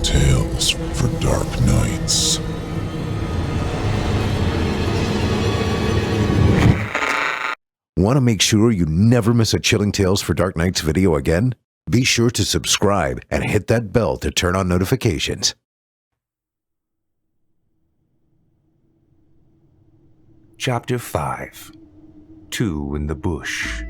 tales for dark nights. Want to make sure you never miss a Chilling Tales for Dark Nights video again? Be sure to subscribe and hit that bell to turn on notifications. Chapter 5. Two in the Bush.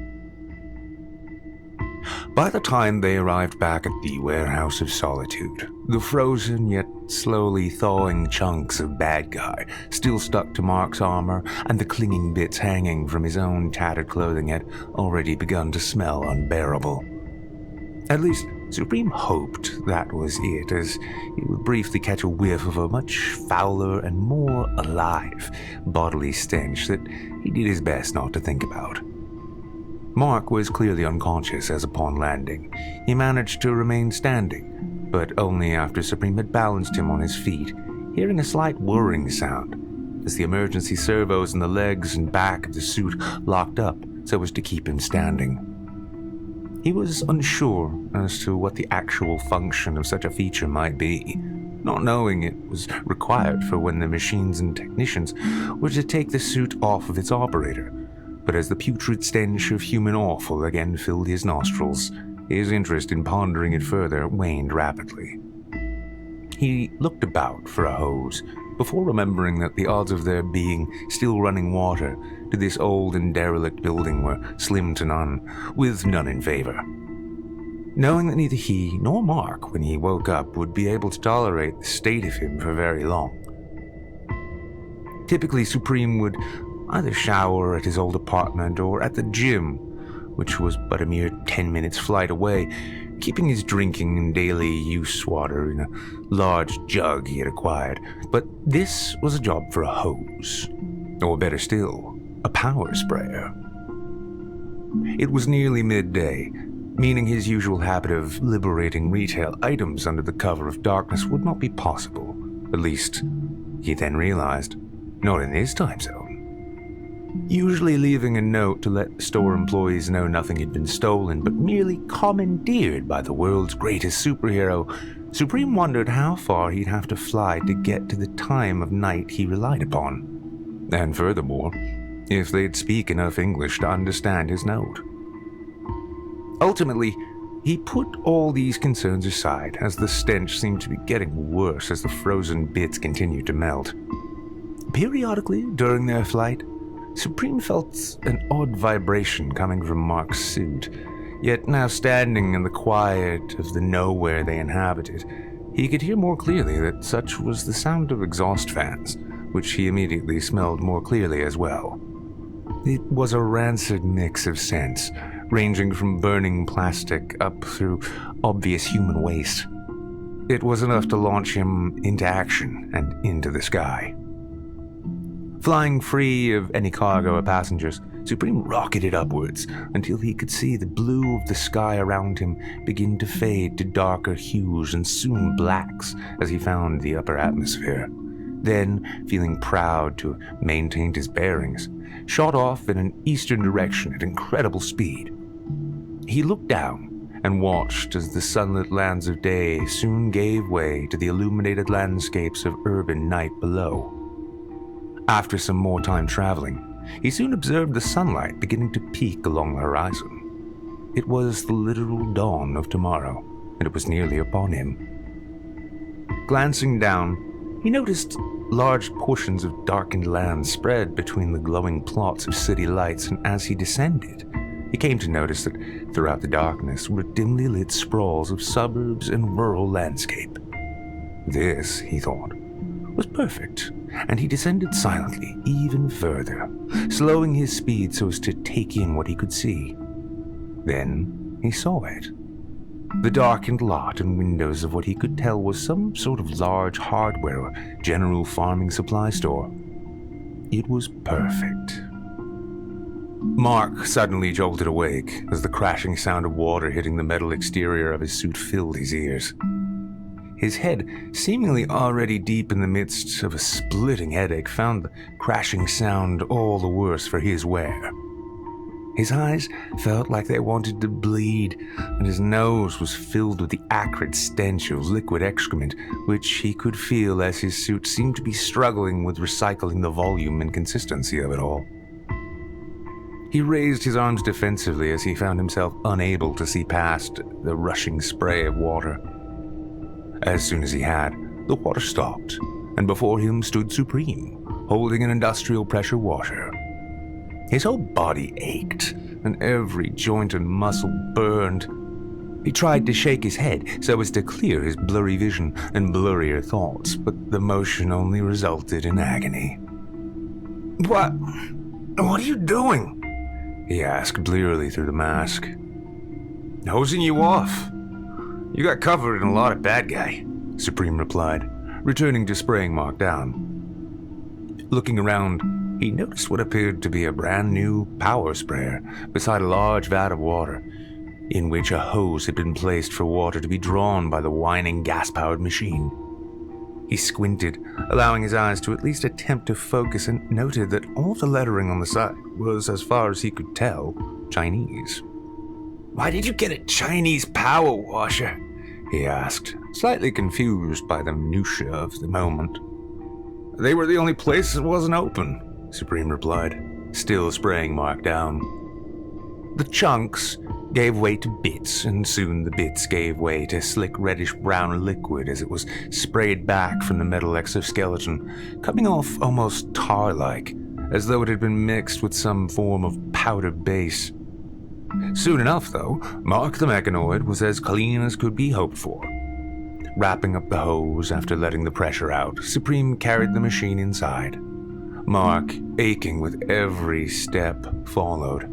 By the time they arrived back at the Warehouse of Solitude, the frozen yet slowly thawing chunks of bad guy still stuck to Mark's armor and the clinging bits hanging from his own tattered clothing had already begun to smell unbearable. At least, Supreme hoped that was it, as he would briefly catch a whiff of a much fouler and more alive bodily stench that he did his best not to think about. Mark was clearly unconscious as upon landing, he managed to remain standing, but only after Supreme had balanced him on his feet, hearing a slight whirring sound as the emergency servos in the legs and back of the suit locked up so as to keep him standing. He was unsure as to what the actual function of such a feature might be, not knowing it was required for when the machines and technicians were to take the suit off of its operator. But as the putrid stench of human offal again filled his nostrils, his interest in pondering it further waned rapidly. He looked about for a hose, before remembering that the odds of there being still running water to this old and derelict building were slim to none, with none in favor. Knowing that neither he nor Mark, when he woke up, would be able to tolerate the state of him for very long. Typically, Supreme would either shower at his old apartment or at the gym, which was but a mere 10 minutes flight away, keeping his drinking and daily use water in a large jug he had acquired. But this was a job for a hose, or better still, a power sprayer. It was nearly midday, meaning his usual habit of liberating retail items under the cover of darkness would not be possible. At least, he then realized, not in this time zone. Usually leaving a note to let store employees know nothing had been stolen, but merely commandeered by the world's greatest superhero, Supreme wondered how far he'd have to fly to get to the time of night he relied upon. And furthermore, if they'd speak enough English to understand his note. Ultimately, he put all these concerns aside as the stench seemed to be getting worse as the frozen bits continued to melt. Periodically, during their flight, Supreme felt an odd vibration coming from Mark's suit, yet now standing in the quiet of the nowhere they inhabited, he could hear more clearly that such was the sound of exhaust fans, which he immediately smelled more clearly as well. It was a rancid mix of scents, ranging from burning plastic up through obvious human waste. It was enough to launch him into action and into the sky. Flying free of any cargo or passengers, Supreme rocketed upwards until he could see the blue of the sky around him begin to fade to darker hues and soon blacks as he found the upper atmosphere. Then, feeling proud to have maintained his bearings, shot off in an eastern direction at incredible speed. He looked down and watched as the sunlit lands of day soon gave way to the illuminated landscapes of urban night below. After some more time traveling, he soon observed the sunlight beginning to peak along the horizon. It was the literal dawn of tomorrow, and it was nearly upon him. Glancing down, he noticed large portions of darkened land spread between the glowing plots of city lights, and as he descended, he came to notice that throughout the darkness were dimly lit sprawls of suburbs and rural landscape. This, he thought, was perfect, and he descended silently even further, slowing his speed so as to take in what he could see. Then he saw it. The darkened lot and windows of what he could tell was some sort of large hardware or general farming supply store. It was perfect. Mark suddenly jolted awake as the crashing sound of water hitting the metal exterior of his suit filled his ears. His head, seemingly already deep in the midst of a splitting headache, found the crashing sound all the worse for his wear. His eyes felt like they wanted to bleed, and his nose was filled with the acrid stench of liquid excrement, which he could feel as his suit seemed to be struggling with recycling the volume and consistency of it all. He raised his arms defensively as he found himself unable to see past the rushing spray of water. As soon as he had, the water stopped, and before him stood Supreme, holding an industrial pressure washer. His whole body ached, and every joint and muscle burned. He tried to shake his head so as to clear his blurry vision and blurrier thoughts, but the motion only resulted in agony. What are you doing?" he asked blearily through the mask. "Hosing you off. You got covered in a lot of bad guy," Supreme replied, returning to spraying Mark down. Looking around, he noticed what appeared to be a brand new power sprayer beside a large vat of water, in which a hose had been placed for water to be drawn by the whining gas-powered machine. He squinted, allowing his eyes to at least attempt to focus, and noted that all the lettering on the side was, as far as he could tell, Chinese. "Why did you get a Chinese power washer?" he asked, slightly confused by the minutiae of the moment. "They were the only place that wasn't open," Supreme replied, still spraying Mark down. The chunks gave way to bits, and soon the bits gave way to slick reddish-brown liquid as it was sprayed back from the metal exoskeleton, coming off almost tar-like, as though it had been mixed with some form of powder base. Soon enough, though, Mark the Mechanoid was as clean as could be hoped for. Wrapping up the hose after letting the pressure out, Supreme carried the machine inside. Mark, aching with every step, followed.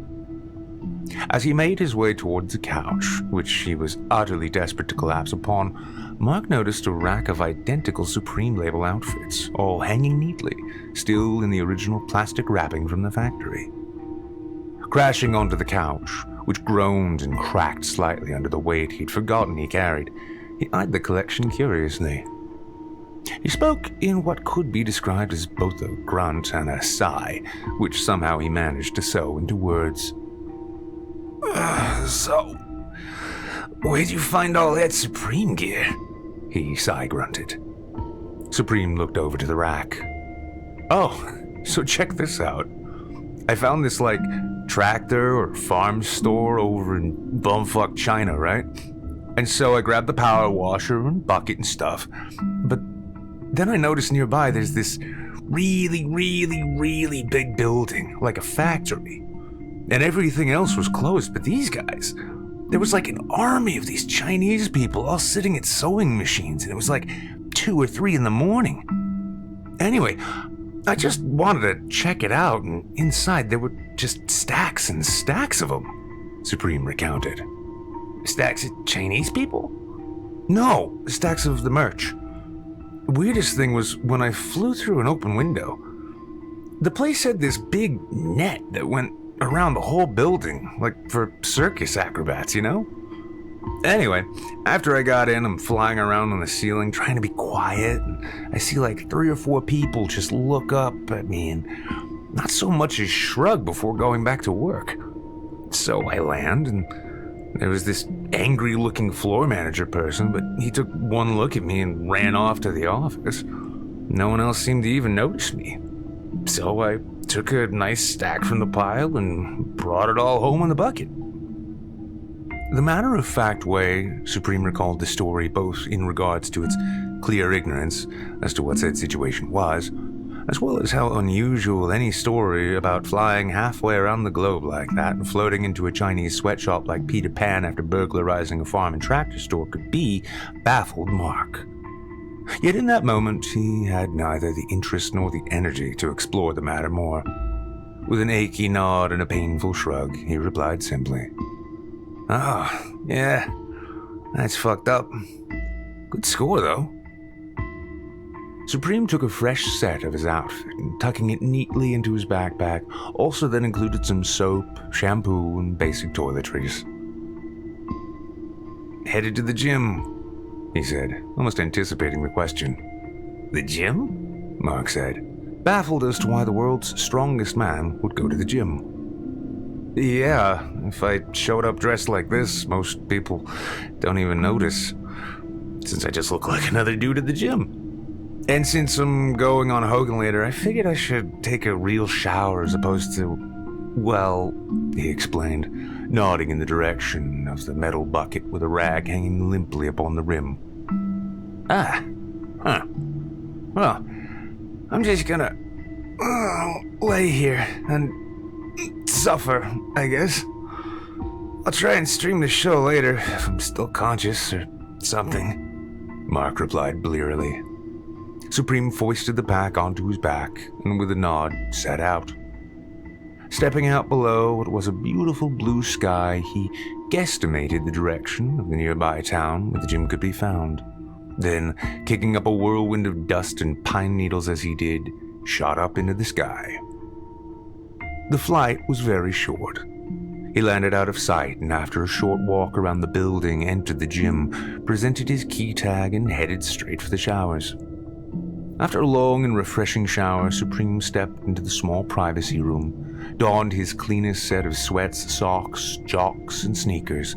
As he made his way towards the couch, which he was utterly desperate to collapse upon, Mark noticed a rack of identical Supreme label outfits, all hanging neatly, still in the original plastic wrapping from the factory. Crashing onto the couch, which groaned and cracked slightly under the weight he'd forgotten he carried, he eyed the collection curiously. He spoke in what could be described as both a grunt and a sigh, which somehow he managed to sew into words. "So, where'd you find all that Supreme gear?" he sigh-grunted. Supreme looked over to the rack. "Oh, so check this out. I found this, tractor or farm store over in bumfuck China, right? And so I grabbed the power washer and bucket and stuff. But then I noticed nearby there's this really, really, really big building, like a factory. And everything else was closed, but these guys, there was like an army of these Chinese people all sitting at sewing machines, and it was like 2 or 3 in the morning. Anyway, I just wanted to check it out, and inside there were just stacks and stacks of them," Supreme recounted. "Stacks of Chinese people?" "No, stacks of the merch. Weirdest thing was when I flew through an open window. The place had this big net that went around the whole building, like for circus acrobats, you know? Anyway, after I got in, I'm flying around on the ceiling trying to be quiet, and I see 3 or 4 people just look up at me and not so much as shrug before going back to work. So I land, and there was this angry-looking floor manager person, but he took one look at me and ran off to the office. No one else seemed to even notice me. So I took a nice stack from the pile and brought it all home in the bucket." The matter-of-fact way Supreme recalled the story, both in regards to its clear ignorance as to what said situation was, as well as how unusual any story about flying halfway around the globe like that and floating into a Chinese sweatshop like Peter Pan after burglarizing a farm and tractor store could be, baffled Mark. Yet in that moment, he had neither the interest nor the energy to explore the matter more. With an achy nod and a painful shrug, he replied simply, "Oh, yeah, that's fucked up. Good score, though." Supreme took a fresh set of his outfit and tucking it neatly into his backpack also then included some soap, shampoo, and basic toiletries. "Headed to the gym," he said, almost anticipating the question. "The gym?" Mark said, baffled as to why the world's strongest man would go to the gym. Yeah, if I showed up dressed like this, most people don't even notice, since I just look like another dude at the gym. And since I'm going on Hogan later, I figured I should take a real shower as opposed to, well, he explained, nodding in the direction of the metal bucket with a rag hanging limply upon the rim. Well, I'm just gonna lay here and suffer, I guess. I'll try and stream the show later if I'm still conscious or something, Mark replied blearily. Supreme foisted the pack onto his back and with a nod set out. Stepping out below what was a beautiful blue sky, he guesstimated the direction of the nearby town where the gym could be found. Then, kicking up a whirlwind of dust and pine needles as he did, shot up into the sky. The flight was very short. He landed out of sight and after a short walk around the building, entered the gym, presented his key tag and headed straight for the showers. After a long and refreshing shower, Supreme stepped into the small privacy room, donned his cleanest set of sweats, socks, jocks, and sneakers,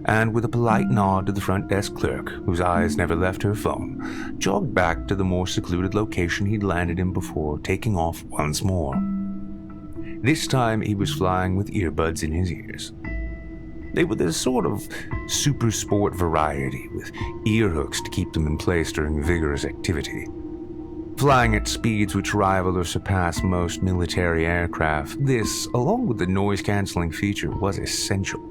and with a polite nod to the front desk clerk, whose eyes never left her phone, jogged back to the more secluded location he'd landed in before, taking off once more. This time he was flying with earbuds in his ears. They were the sort of super sport variety, with ear hooks to keep them in place during vigorous activity. Flying at speeds which rival or surpass most military aircraft, this, along with the noise-canceling feature, was essential.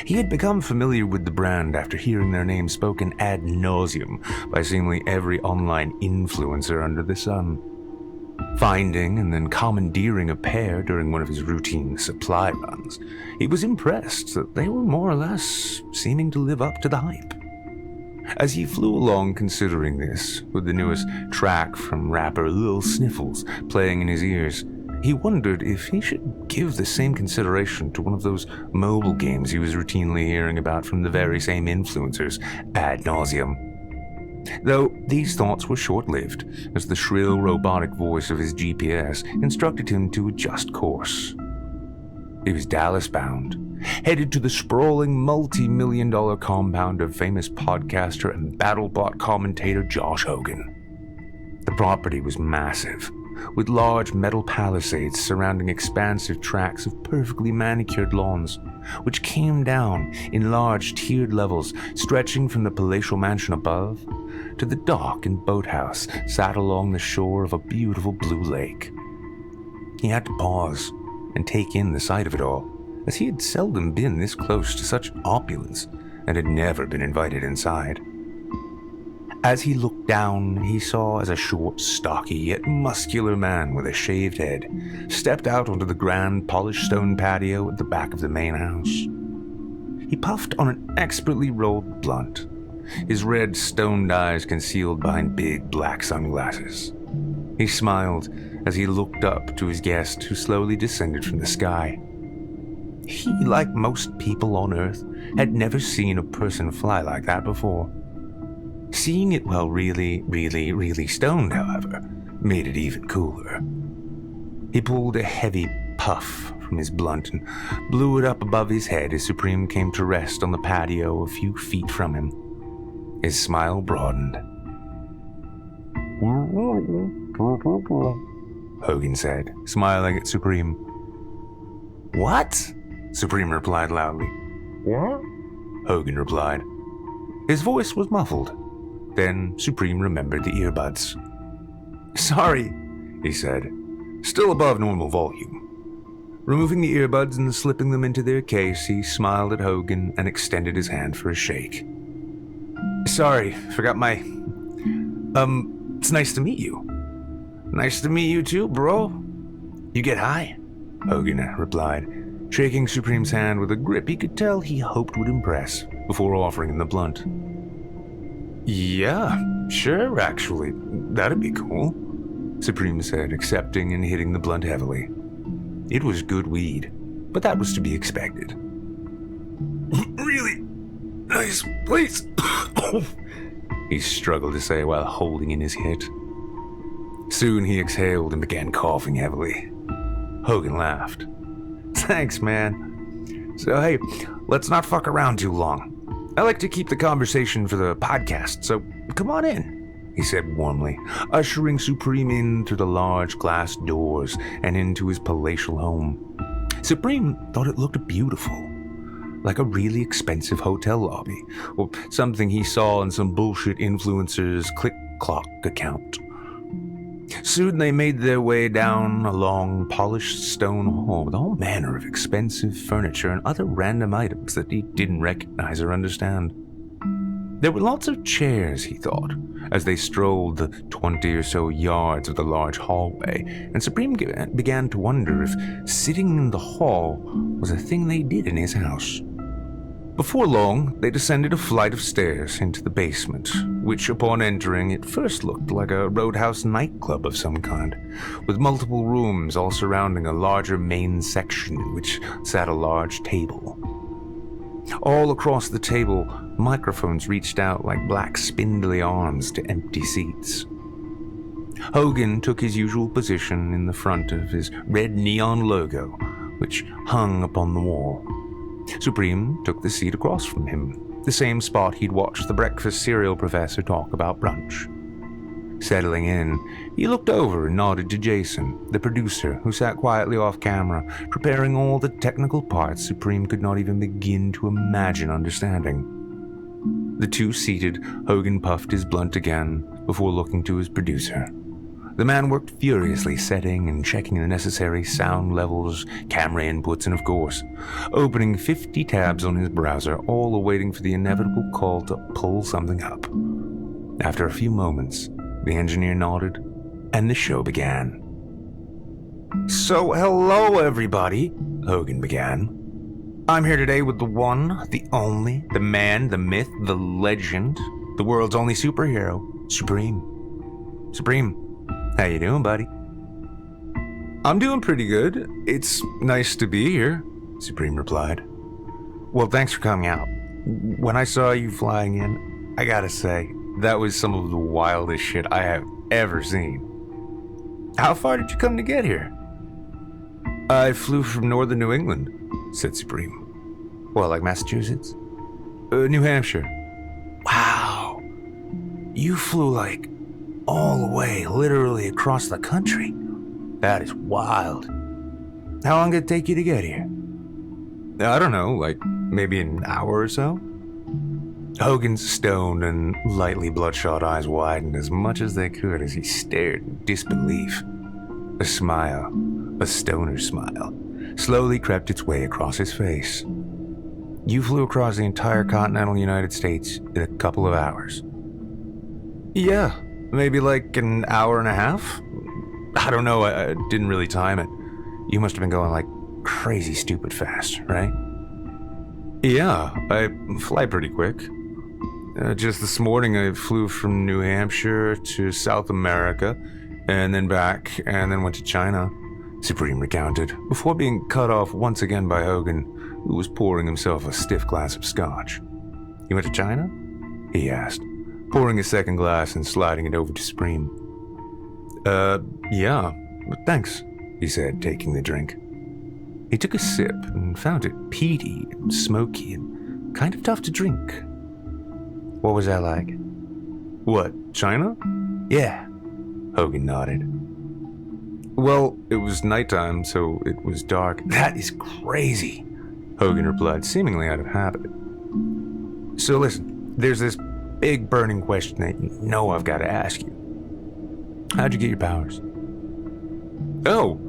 He had become familiar with the brand after hearing their name spoken ad nauseum by seemingly every online influencer under the sun. Finding and then commandeering a pair during one of his routine supply runs, he was impressed that they were more or less seeming to live up to the hype. As he flew along considering this, with the newest track from rapper Lil Sniffles playing in his ears, he wondered if he should give the same consideration to one of those mobile games he was routinely hearing about from the very same influencers ad nauseum. Though these thoughts were short-lived, as the shrill robotic voice of his GPS instructed him to adjust course. He was Dallas-bound, headed to the sprawling multi-million-dollar compound of famous podcaster and BattleBot commentator Josh Hogan. The property was massive, with large metal palisades surrounding expansive tracts of perfectly manicured lawns, which came down in large tiered levels stretching from the palatial mansion above to the dock and boathouse sat along the shore of a beautiful blue lake. He had to pause and take in the sight of it all, as he had seldom been this close to such opulence and had never been invited inside. As he looked down, he saw as a short, stocky, yet muscular man with a shaved head stepped out onto the grand polished stone patio at the back of the main house. He puffed on an expertly rolled blunt, his red stoned eyes concealed behind big black sunglasses. He smiled as he looked up to his guest, who slowly descended from the sky. He, like most people on Earth, had never seen a person fly like that before. Seeing it while really stoned, however, made it even cooler. He pulled a heavy puff from his blunt and blew it up above his head as Supreme came to rest on the patio a few feet from him. His smile broadened. Hogan said, smiling at Supreme. "What?" Supreme replied loudly. "What?" Hogan replied. His voice was muffled. Then Supreme remembered the earbuds. "Sorry," he said, still above normal volume. Removing the earbuds and slipping them into their case, he smiled at Hogan and extended his hand for a shake. "Sorry, forgot my... it's nice to meet you." "Nice to meet you too, bro. You get high?" Hogan replied, shaking Supreme's hand with a grip he could tell he hoped would impress, before offering him the blunt. "Yeah, sure, actually. That'd be cool," Supreme said, accepting and hitting the blunt heavily. It was good weed, but that was to be expected. "Really nice place," he struggled to say while holding in his hit. Soon he exhaled and began coughing heavily. Hogan laughed. Thanks, man. So, hey, let's not fuck around too long. I like to keep the conversation for the podcast, so come on in, he said warmly, ushering Supreme in through the large glass doors and into his palatial home. Supreme thought it looked beautiful, like a really expensive hotel lobby, or something he saw in some bullshit influencer's click-clock account. Soon they made their way down a long, polished stone hall with all manner of expensive furniture and other random items that he didn't recognize or understand. There were lots of chairs, he thought, as they strolled the 20 or so yards of the large hallway, and Supreme began to wonder if sitting in the hall was a thing they did in his house. Before long, they descended a flight of stairs into the basement, which upon entering at first looked like a roadhouse nightclub of some kind, with multiple rooms all surrounding a larger main section in which sat a large table. All across the table, microphones reached out like black spindly arms to empty seats. Hogan took his usual position in the front of his red neon logo, which hung upon the wall. Supreme took the seat across from him, the same spot he'd watched the breakfast cereal professor talk about brunch. Settling in, he looked over and nodded to Jason, the producer, who sat quietly off camera, preparing all the technical parts Supreme could not even begin to imagine understanding. The two seated, Hogan puffed his blunt again before looking to his producer. The man worked furiously, setting and checking the necessary sound levels, camera inputs, and of course, opening 50 tabs on his browser, all awaiting for the inevitable call to pull something up. After a few moments, the engineer nodded, and the show began. So, hello everybody, Hogan began. I'm here today with the one, the only, the man, the myth, the legend, the world's only superhero, Supreme. Supreme, how you doing, buddy? I'm doing pretty good. It's nice to be here, Supreme replied. Well, thanks for coming out. When I saw you flying in, I gotta say, that was some of the wildest shit I have ever seen. How far did you come to get here? I flew from northern New England, said Supreme. Well, like Massachusetts? New Hampshire. Wow. You flew like all the way, literally across the country. That is wild. How long did it take you to get here? I don't know, like maybe an hour or so? Hogan's stoned and lightly bloodshot eyes widened as much as they could as he stared in disbelief. A smile, a stoner smile, slowly crept its way across his face. You flew across the entire continental United States in a couple of hours. Yeah, maybe like an hour and a half? I don't know, I didn't really time it. You must have been going like crazy stupid fast, right? Yeah, I fly pretty quick. Just this morning I flew from New Hampshire to South America, and then back, and then went to China, Supreme recounted, before being cut off once again by Hogan, who was pouring himself a stiff glass of scotch. You went to China? He asked, pouring a second glass and sliding it over to Supreme. Yeah, but thanks, he said, taking the drink. He took a sip and found it peaty and smoky and kind of tough to drink. What was that like? What, China? Yeah, Hogan nodded. Well, it was nighttime, so it was dark. That is crazy, Hogan replied, seemingly out of habit. So listen, there's this big burning question that you know I've got to ask you. How'd you get your powers? Oh,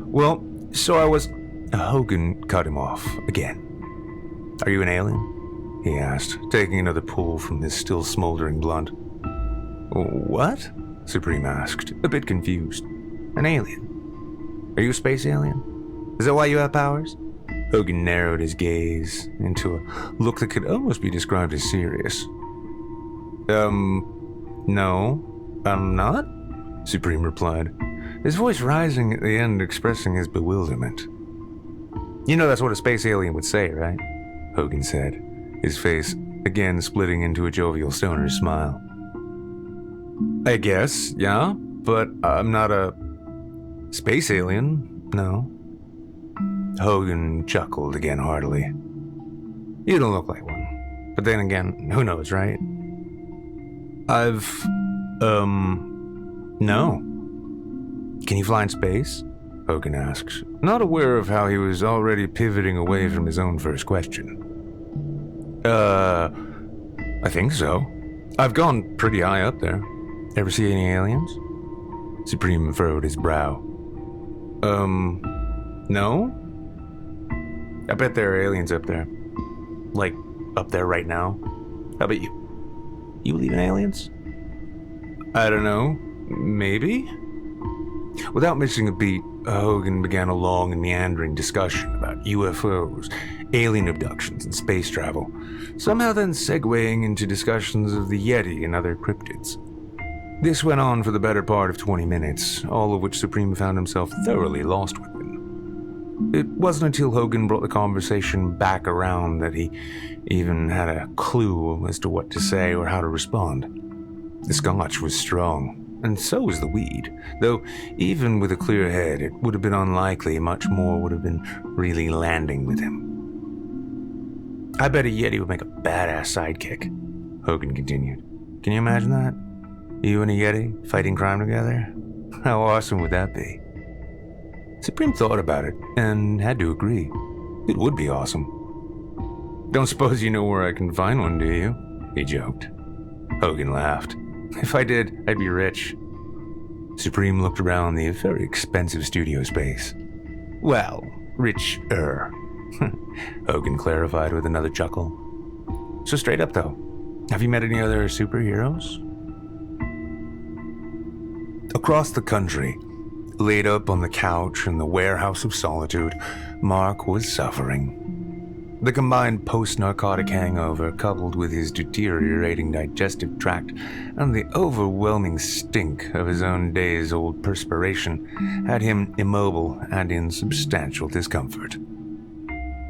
well, so I was... Hogan cut him off again. Are you an alien? He asked, taking another pull from his still smoldering blunt. What? Supreme asked, a bit confused. An alien? Are you a space alien? Is that why you have powers? Hogan narrowed his gaze into a look that could almost be described as serious. No, I'm not, Supreme replied, his voice rising at the end expressing his bewilderment. You know that's what a space alien would say, right? Hogan said, his face again splitting into a jovial stoner smile. I guess, yeah, but I'm not a space alien, no. Hogan chuckled again heartily. You don't look like one. But then again, who knows, right? No. Can you fly in space? Hogan asked, not aware of how he was already pivoting away from his own first question. I think so. I've gone pretty high up there. Ever see any aliens? Supreme furrowed his brow. No? I bet there are aliens up there. Like, up there right now. How about you? You believe in aliens? I don't know. Maybe? Without missing a beat, Hogan began a long and meandering discussion about UFOs, alien abductions, and space travel, somehow then segueing into discussions of the Yeti and other cryptids. This went on for the better part of 20 minutes, all of which Supreme found himself thoroughly lost within. It wasn't until Hogan brought the conversation back around that he even had a clue as to what to say or how to respond. The scotch was strong, and so was the weed, though even with a clear head, it would have been unlikely much more would have been really landing with him. I bet a Yeti would make a badass sidekick, Hogan continued. Can you imagine that? You and a Yeti fighting crime together? How awesome would that be? Supreme thought about it and had to agree. It would be awesome. Don't suppose you know where I can find one, do you? He joked. Hogan laughed. If I did, I'd be rich. Supreme looked around the very expensive studio space. Well, richer. Hogan clarified with another chuckle. So straight up though, have you met any other superheroes? Across the country, laid up on the couch in the warehouse of solitude, Mark was suffering. The combined post-narcotic hangover, coupled with his deteriorating digestive tract and the overwhelming stink of his own days-old perspiration, had him immobile and in substantial discomfort.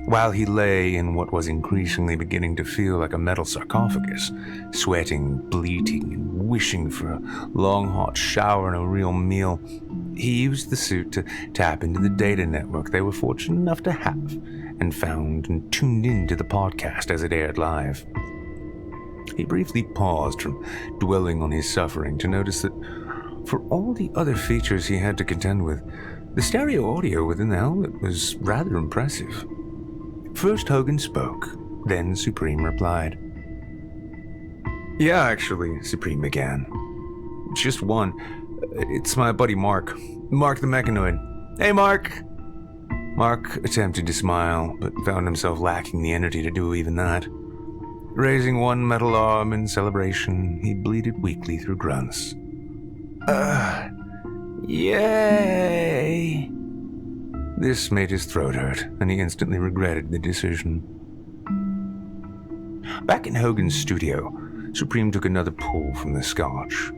While he lay in what was increasingly beginning to feel like a metal sarcophagus, sweating, bleating, and wishing for a long hot shower and a real meal, he used the suit to tap into the data network they were fortunate enough to have, and found and tuned in to the podcast as it aired live. He briefly paused from dwelling on his suffering to notice that, for all the other features he had to contend with, the stereo audio within the helmet was rather impressive. First Hogan spoke, then Supreme replied. Yeah, actually, Supreme began. Just one. It's my buddy Mark. Mark the Mechanoid. Hey, Mark! Mark attempted to smile, but found himself lacking the energy to do even that. Raising one metal arm in celebration, he bleated weakly through grunts. Yay! This made his throat hurt, and he instantly regretted the decision. Back in Hogan's studio, Supreme took another pull from the scotch.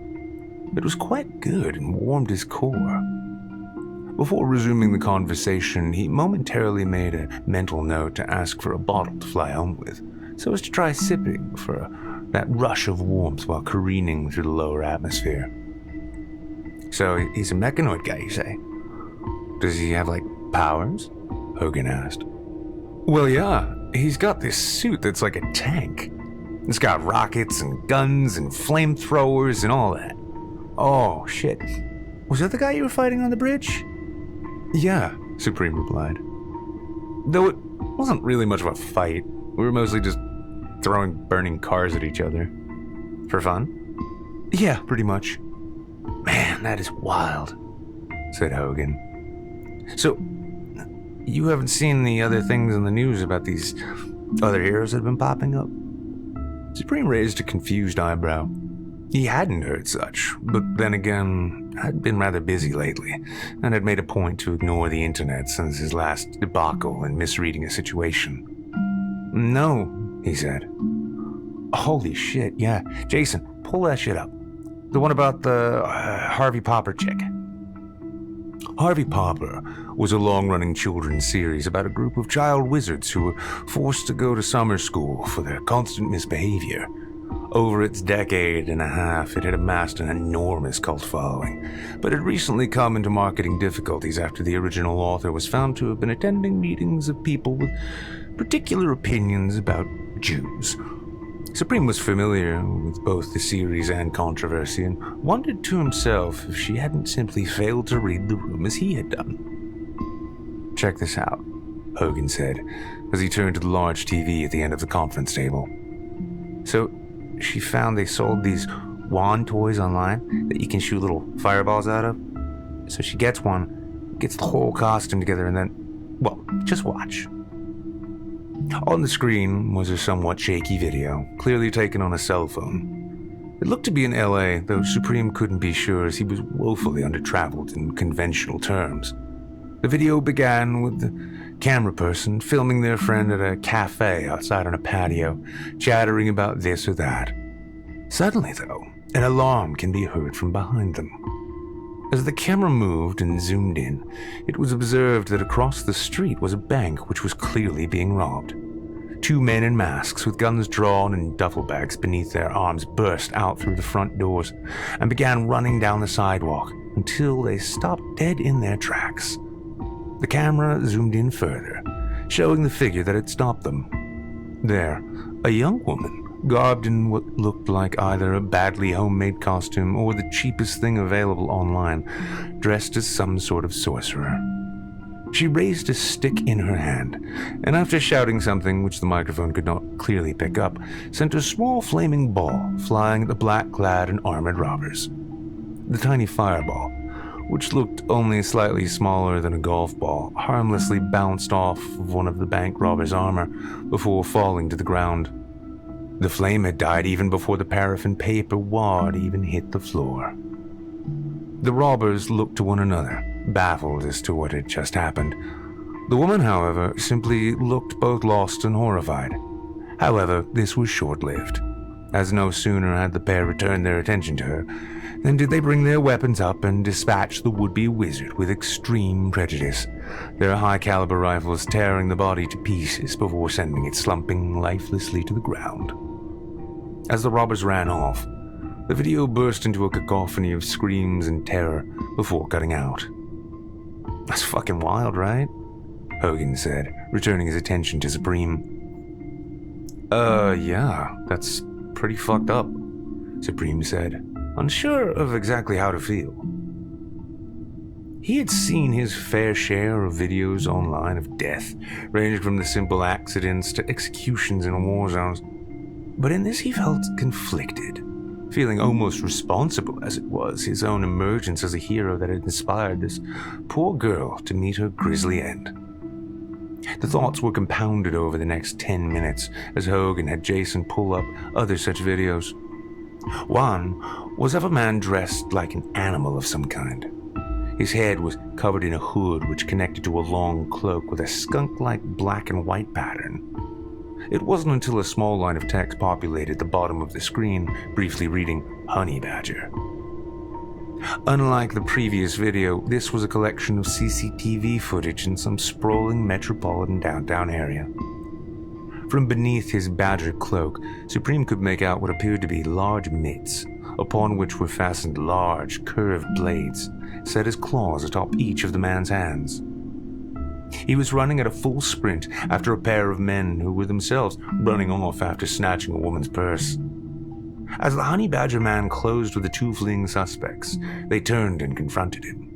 It was quite good and warmed his core. Before resuming the conversation, he momentarily made a mental note to ask for a bottle to fly home with, so as to try sipping for that rush of warmth while careening through the lower atmosphere. So he's a mechanoid guy, you say? Does he have, powers? Hogan asked. Well, yeah. He's got this suit that's like a tank. It's got rockets and guns and flamethrowers and all that. Oh, shit. Was that the guy you were fighting on the bridge? Yeah, Supreme replied. Though it wasn't really much of a fight. We were mostly just throwing burning cars at each other. For fun? Yeah, pretty much. Man, that is wild, said Hogan. So, you haven't seen the other things in the news about these other heroes that have been popping up? Supreme raised a confused eyebrow. He hadn't heard such, but then again, had been rather busy lately, and had made a point to ignore the internet since his last debacle in misreading a situation. No, he said. Holy shit, yeah. Jason, pull that shit up. The one about the Harvey Popper chick. Harvey Popper was a long-running children's series about a group of child wizards who were forced to go to summer school for their constant misbehavior. Over its decade and a half, it had amassed an enormous cult following, but had recently come into marketing difficulties after the original author was found to have been attending meetings of people with particular opinions about Jews. Supreme was familiar with both the series and controversy and wondered to himself if she hadn't simply failed to read the room as he had done. "Check this out," Hogan said, as he turned to the large TV at the end of the conference table. So, she found they sold these wand toys online that you can shoot little fireballs out of. So she gets one, gets the whole costume together, and then, well, just watch. On the screen was a somewhat shaky video, clearly taken on a cell phone. It looked to be in LA, though Supreme couldn't be sure as he was woefully under-traveled in conventional terms. The video began with the camera person filming their friend at a cafe outside on a patio, chattering about this or that. Suddenly, though, an alarm can be heard from behind them. As the camera moved and zoomed in, it was observed that across the street was a bank which was clearly being robbed. Two men in masks with guns drawn and duffel bags beneath their arms burst out through the front doors and began running down the sidewalk until they stopped dead in their tracks. The camera zoomed in further, showing the figure that had stopped them. There, a young woman, garbed in what looked like either a badly homemade costume or the cheapest thing available online, dressed as some sort of sorcerer. She raised a stick in her hand, and after shouting something which the microphone could not clearly pick up, sent a small flaming ball flying at the black-clad and armored robbers. The tiny fireball, which looked only slightly smaller than a golf ball, harmlessly bounced off of one of the bank robbers' armor before falling to the ground. The flame had died even before the paraffin paper wad even hit the floor. The robbers looked to one another, baffled as to what had just happened. The woman, however, simply looked both lost and horrified. However, this was short-lived, as no sooner had the pair returned their attention to her than did they bring their weapons up and dispatch the would-be wizard with extreme prejudice, their high-caliber rifles tearing the body to pieces before sending it slumping lifelessly to the ground. As the robbers ran off, the video burst into a cacophony of screams and terror before cutting out. "That's fucking wild, right?" Hogan said, returning his attention to Supreme. Yeah, that's pretty fucked up," Supreme said, unsure of exactly how to feel. He had seen his fair share of videos online of death, ranging from the simple accidents to executions in war zones. But in this he felt conflicted, feeling almost responsible as it was his own emergence as a hero that had inspired this poor girl to meet her grisly end. The thoughts were compounded over the next 10 minutes as Hogan had Jason pull up other such videos. One was of a man dressed like an animal of some kind. His head was covered in a hood which connected to a long cloak with a skunk-like black and white pattern. It wasn't until a small line of text populated the bottom of the screen, briefly reading, "Honey Badger." Unlike the previous video, this was a collection of CCTV footage in some sprawling metropolitan downtown area. From beneath his badger cloak, Supreme could make out what appeared to be large mitts, upon which were fastened large, curved blades, set as claws atop each of the man's hands. He was running at a full sprint after a pair of men who were themselves running off after snatching a woman's purse. As the Honey Badger man closed with the two fleeing suspects, they turned and confronted him.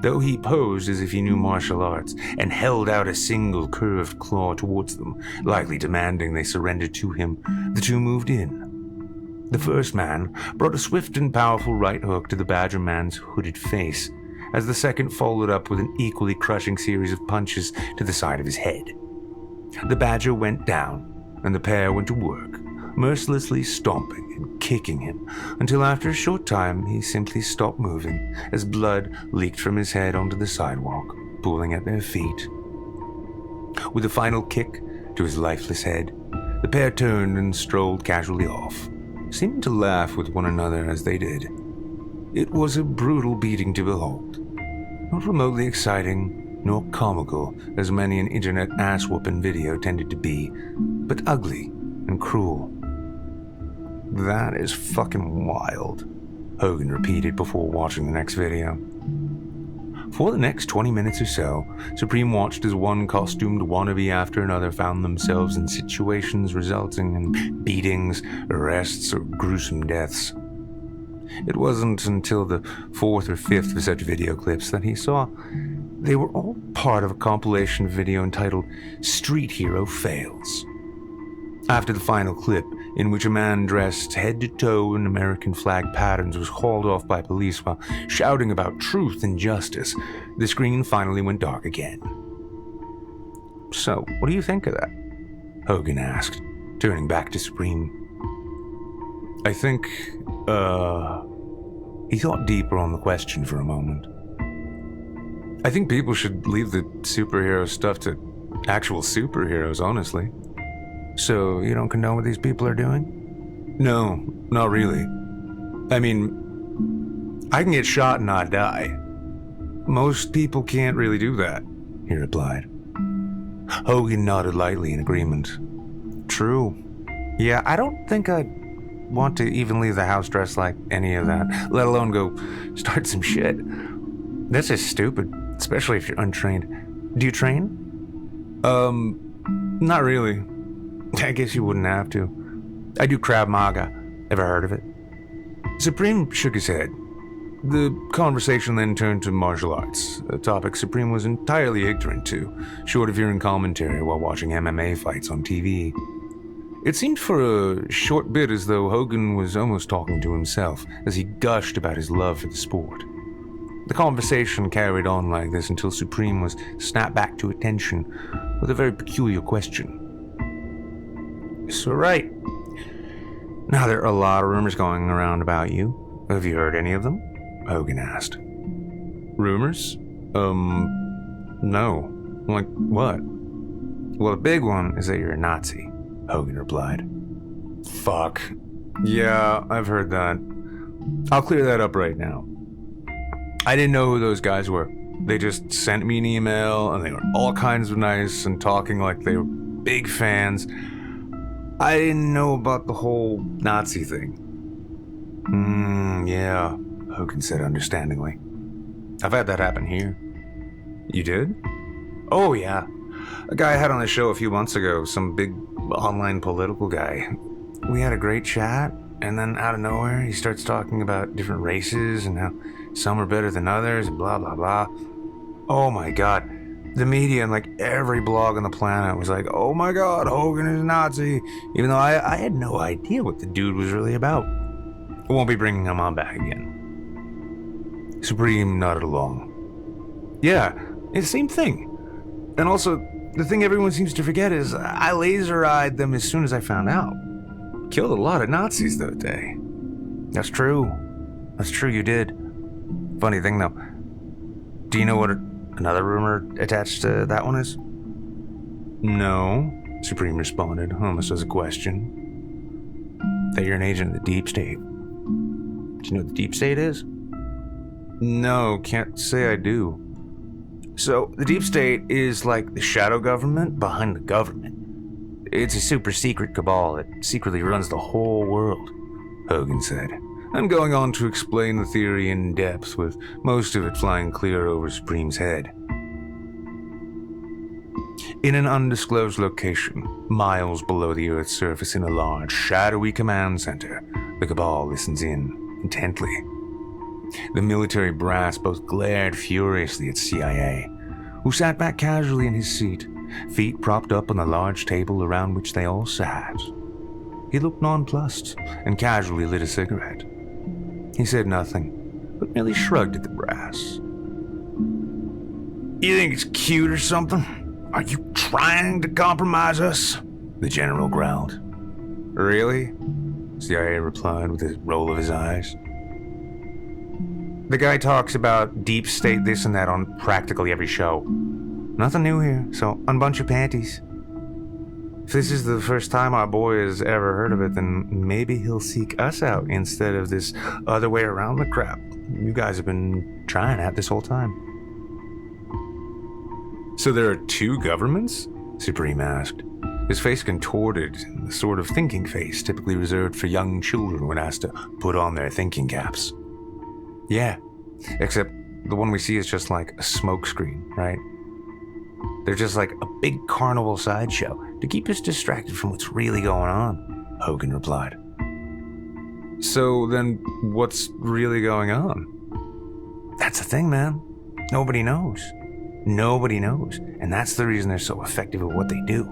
Though he posed as if he knew martial arts and held out a single curved claw towards them, likely demanding they surrender to him, the two moved in. The first man brought a swift and powerful right hook to the Badger man's hooded face, as the second followed up with an equally crushing series of punches to the side of his head. The Badger went down, and the pair went to work, mercilessly stomping and kicking him, until after a short time he simply stopped moving as blood leaked from his head onto the sidewalk, pooling at their feet. With a final kick to his lifeless head, the pair turned and strolled casually off, seeming to laugh with one another as they did. It was a brutal beating to behold, not remotely exciting nor comical as many an internet ass-whooping video tended to be, but ugly and cruel. That is fucking wild, Hogan repeated before watching the next video. For the next 20 minutes or so, Supreme watched as one costumed wannabe after another found themselves in situations resulting in beatings, arrests, or gruesome deaths. It wasn't until the fourth or fifth of such video clips that he saw they were all part of a compilation video entitled Street Hero Fails. After the final clip, in which a man dressed head to toe in American flag patterns was hauled off by police while shouting about truth and justice, the screen finally went dark again. So, what do you think of that? Hogan asked, turning back to Supreme. I think, he thought deeper on the question for a moment. I think people should leave the superhero stuff to actual superheroes, honestly. So, you don't condone what these people are doing? No, not really. I mean, I can get shot and not die. Most people can't really do that, he replied. Hogan nodded lightly in agreement. True. Yeah, I don't think I'd want to even leave the house dressed like any of that, let alone go start some shit. That's just stupid, especially if you're untrained. Do you train? Not really. I guess you wouldn't have to. I do Krav Maga. Ever heard of it? Supreme shook his head. The conversation then turned to martial arts, a topic Supreme was entirely ignorant to, short of hearing commentary while watching MMA fights on TV. It seemed for a short bit as though Hogan was almost talking to himself as he gushed about his love for the sport. The conversation carried on like this until Supreme was snapped back to attention with a very peculiar question. So right. Now there are a lot of rumors going around about you. Have you heard any of them? Hogan asked. Rumors? No. Like what? Well, the big one is that you're a Nazi, Hogan replied. Fuck. Yeah, I've heard that. I'll clear that up right now. I didn't know who those guys were. They just sent me an email and they were all kinds of nice and talking like they were big fans. I didn't know about the whole Nazi thing. Yeah, Hogan said understandingly. I've had that happen here. You did? Oh, yeah. A guy I had on the show a few months ago, some big online political guy. We had a great chat, and then out of nowhere, he starts talking about different races and how some are better than others and blah, blah, blah. Oh my God. The media and like every blog on the planet was like, oh my God, Hogan is a Nazi, even though I had no idea what the dude was really about. I won't be bringing him on back again. Supreme nodded along. Yeah, it's the same thing. And also, the thing everyone seems to forget is I laser-eyed them as soon as I found out. Killed a lot of Nazis that day. That's true. That's true, you did. Funny thing though, do you know what another rumor attached to that one is? No, Supreme responded, almost as a question. That you're an agent of the Deep State. Do you know what the Deep State is? No, can't say I do. So, the Deep State is like the shadow government behind the government. It's a super secret cabal that secretly runs the whole world, Hogan said. I'm going on to explain the theory in depth, with most of it flying clear over Supreme's head. In an undisclosed location, miles below the Earth's surface in a large, shadowy command center, the cabal listens in intently. The military brass both glared furiously at CIA, who sat back casually in his seat, feet propped up on the large table around which they all sat. He looked nonplussed and casually lit a cigarette. He said nothing, but merely shrugged at the brass. You think it's cute or something? Are you trying to compromise us? The general growled. Really? CIA replied with a roll of his eyes. The guy talks about deep state this and that on practically every show. Nothing new here, so unbunch your panties. If this is the first time our boy has ever heard of it, then maybe he'll seek us out instead of this other way around the crap you guys have been trying at this whole time. So there are two governments? Supreme asked. his face contorted in the sort of thinking face typically reserved for young children when asked to put on their thinking caps. Yeah, except the one we see is just like a smokescreen, right? They're just like a big carnival sideshow to keep us distracted from what's really going on, Hogan replied. So then what's really going on? That's the thing, man. Nobody knows. Nobody knows. And that's the reason they're so effective at what they do.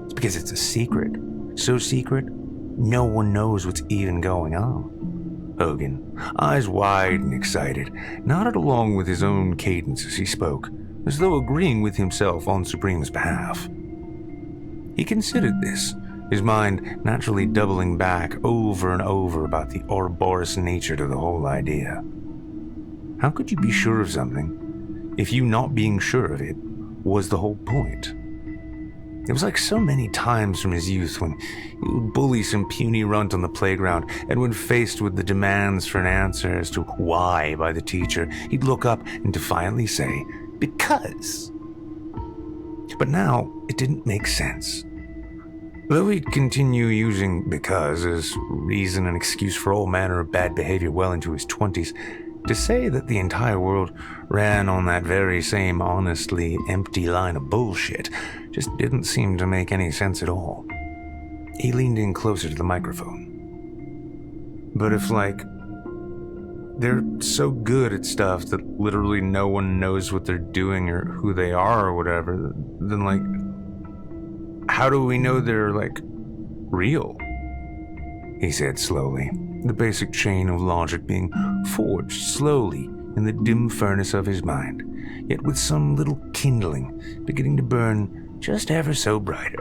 It's because it's a secret. So secret, no one knows what's even going on. Hogan, eyes wide and excited, nodded along with his own cadence as he spoke, as though agreeing with himself on Supreme's behalf. He considered this, his mind naturally doubling back over and over about the Ouroboros nature to the whole idea. How could you be sure of something if you not being sure of it was the whole point? It was like so many times from his youth when he would bully some puny runt on the playground, and when faced with the demands for an answer as to why by the teacher, he'd look up and defiantly say, "Because." But now it didn't make sense. Though he'd continue using "because" as reason and excuse for all manner of bad behavior well into his 20s, to say that the entire world ran on that very same honestly empty line of bullshit just didn't seem to make any sense at all. He leaned in closer to the microphone. But if, they're so good at stuff that literally no one knows what they're doing or who they are or whatever, then, how do we know they're, real? He said slowly, the basic chain of logic being forged slowly in the dim furnace of his mind, yet with some little kindling beginning to burn just ever so brighter.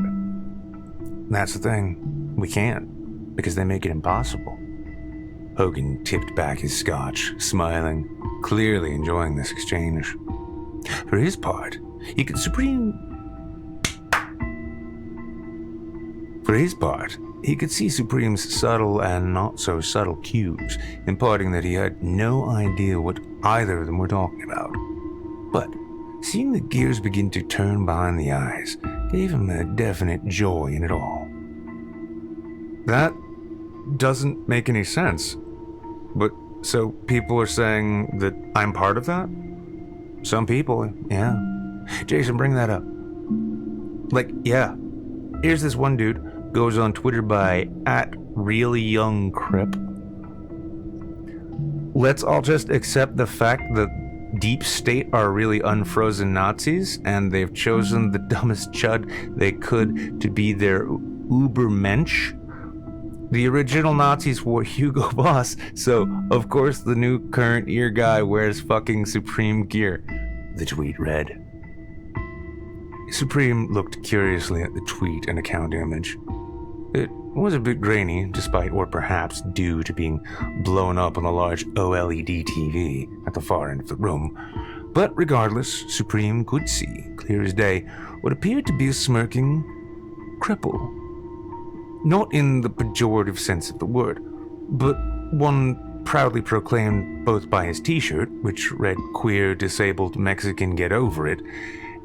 That's the thing. We can't, because they make it impossible. Hogan tipped back his scotch, smiling, clearly enjoying this exchange. For his part, he could see Supreme's subtle and not so subtle cues, imparting that he had no idea what either of them were talking about. But seeing the gears begin to turn behind the eyes gave him a definite joy in it all. That doesn't make any sense. But so people are saying that I'm part of that? Some people, yeah. Jason, bring that up. Yeah. Here's this one dude, goes on Twitter by @reallyyoungcrip. Let's all just accept the fact that Deep State are really unfrozen Nazis, and they've chosen the dumbest chud they could to be their Ubermensch. The original Nazis wore Hugo Boss, so of course the new current ear guy wears fucking Supreme gear, the tweet read. Supreme looked curiously at the tweet and account image. It was a bit grainy, despite or perhaps due to being blown up on a large OLED TV at the far end of the room. But regardless, Supreme could see, clear as day, what appeared to be a smirking cripple. Not in the pejorative sense of the word, but one proudly proclaimed both by his t-shirt, which read "Queer, Disabled, Mexican, Get Over It,"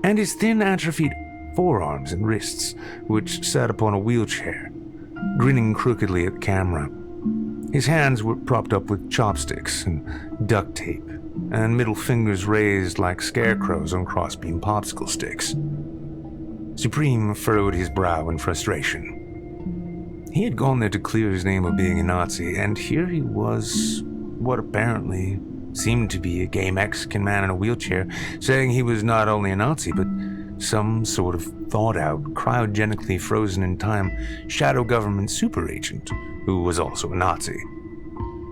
and his thin atrophied forearms and wrists, which sat upon a wheelchair, grinning crookedly at the camera. His hands were propped up with chopsticks and duct tape, and middle fingers raised like scarecrows on crossbeam popsicle sticks. Supreme furrowed his brow in frustration. He had gone there to clear his name of being a Nazi, and here he was, what apparently seemed to be a gay Mexican man in a wheelchair, saying he was not only a Nazi, but some sort of thought-out, cryogenically frozen in time shadow government super agent who was also a Nazi.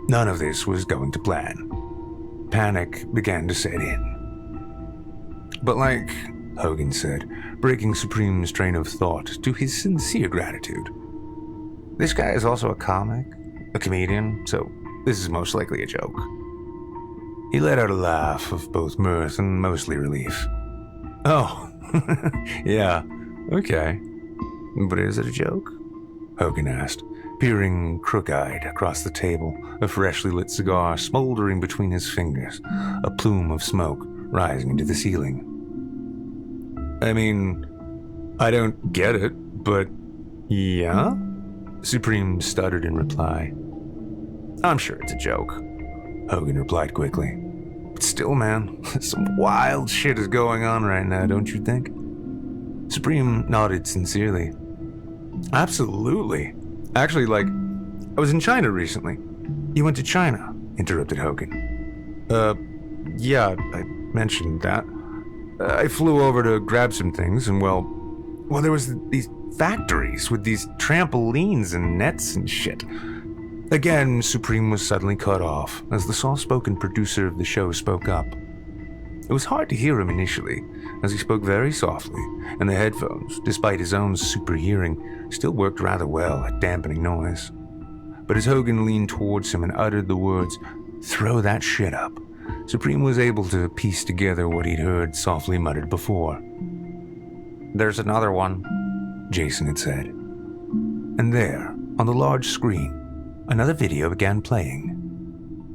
None of this was going to plan. Panic began to set in. But Hogan said, breaking Supreme's train of thought to his sincere gratitude, this guy is also a comic, a comedian, so this is most likely a joke. He let out a laugh of both mirth and mostly relief. Oh, yeah, okay. But is it a joke? Hogan asked, peering crook-eyed across the table, a freshly lit cigar smoldering between his fingers, a plume of smoke rising into the ceiling. I mean, I don't get it, But, yeah? Supreme stuttered in reply. I'm sure it's a joke, Hogan replied quickly. But still, man, some wild shit is going on right now, don't you think? Supreme nodded sincerely. Absolutely. Actually, I was in China recently. You went to China, interrupted Hogan. Yeah, I mentioned that. I flew over to grab some things, and well, there was these factories with these trampolines and nets and shit. Again, Supreme was suddenly cut off as the soft-spoken producer of the show spoke up. It was hard to hear him initially, as he spoke very softly, and the headphones, despite his own super hearing, still worked rather well at dampening noise. But as Hogan leaned towards him and uttered the words, "Throw that shit up," Supreme was able to piece together what he'd heard softly muttered before. "There's another one," Jason had said. And there, on the large screen, another video began playing.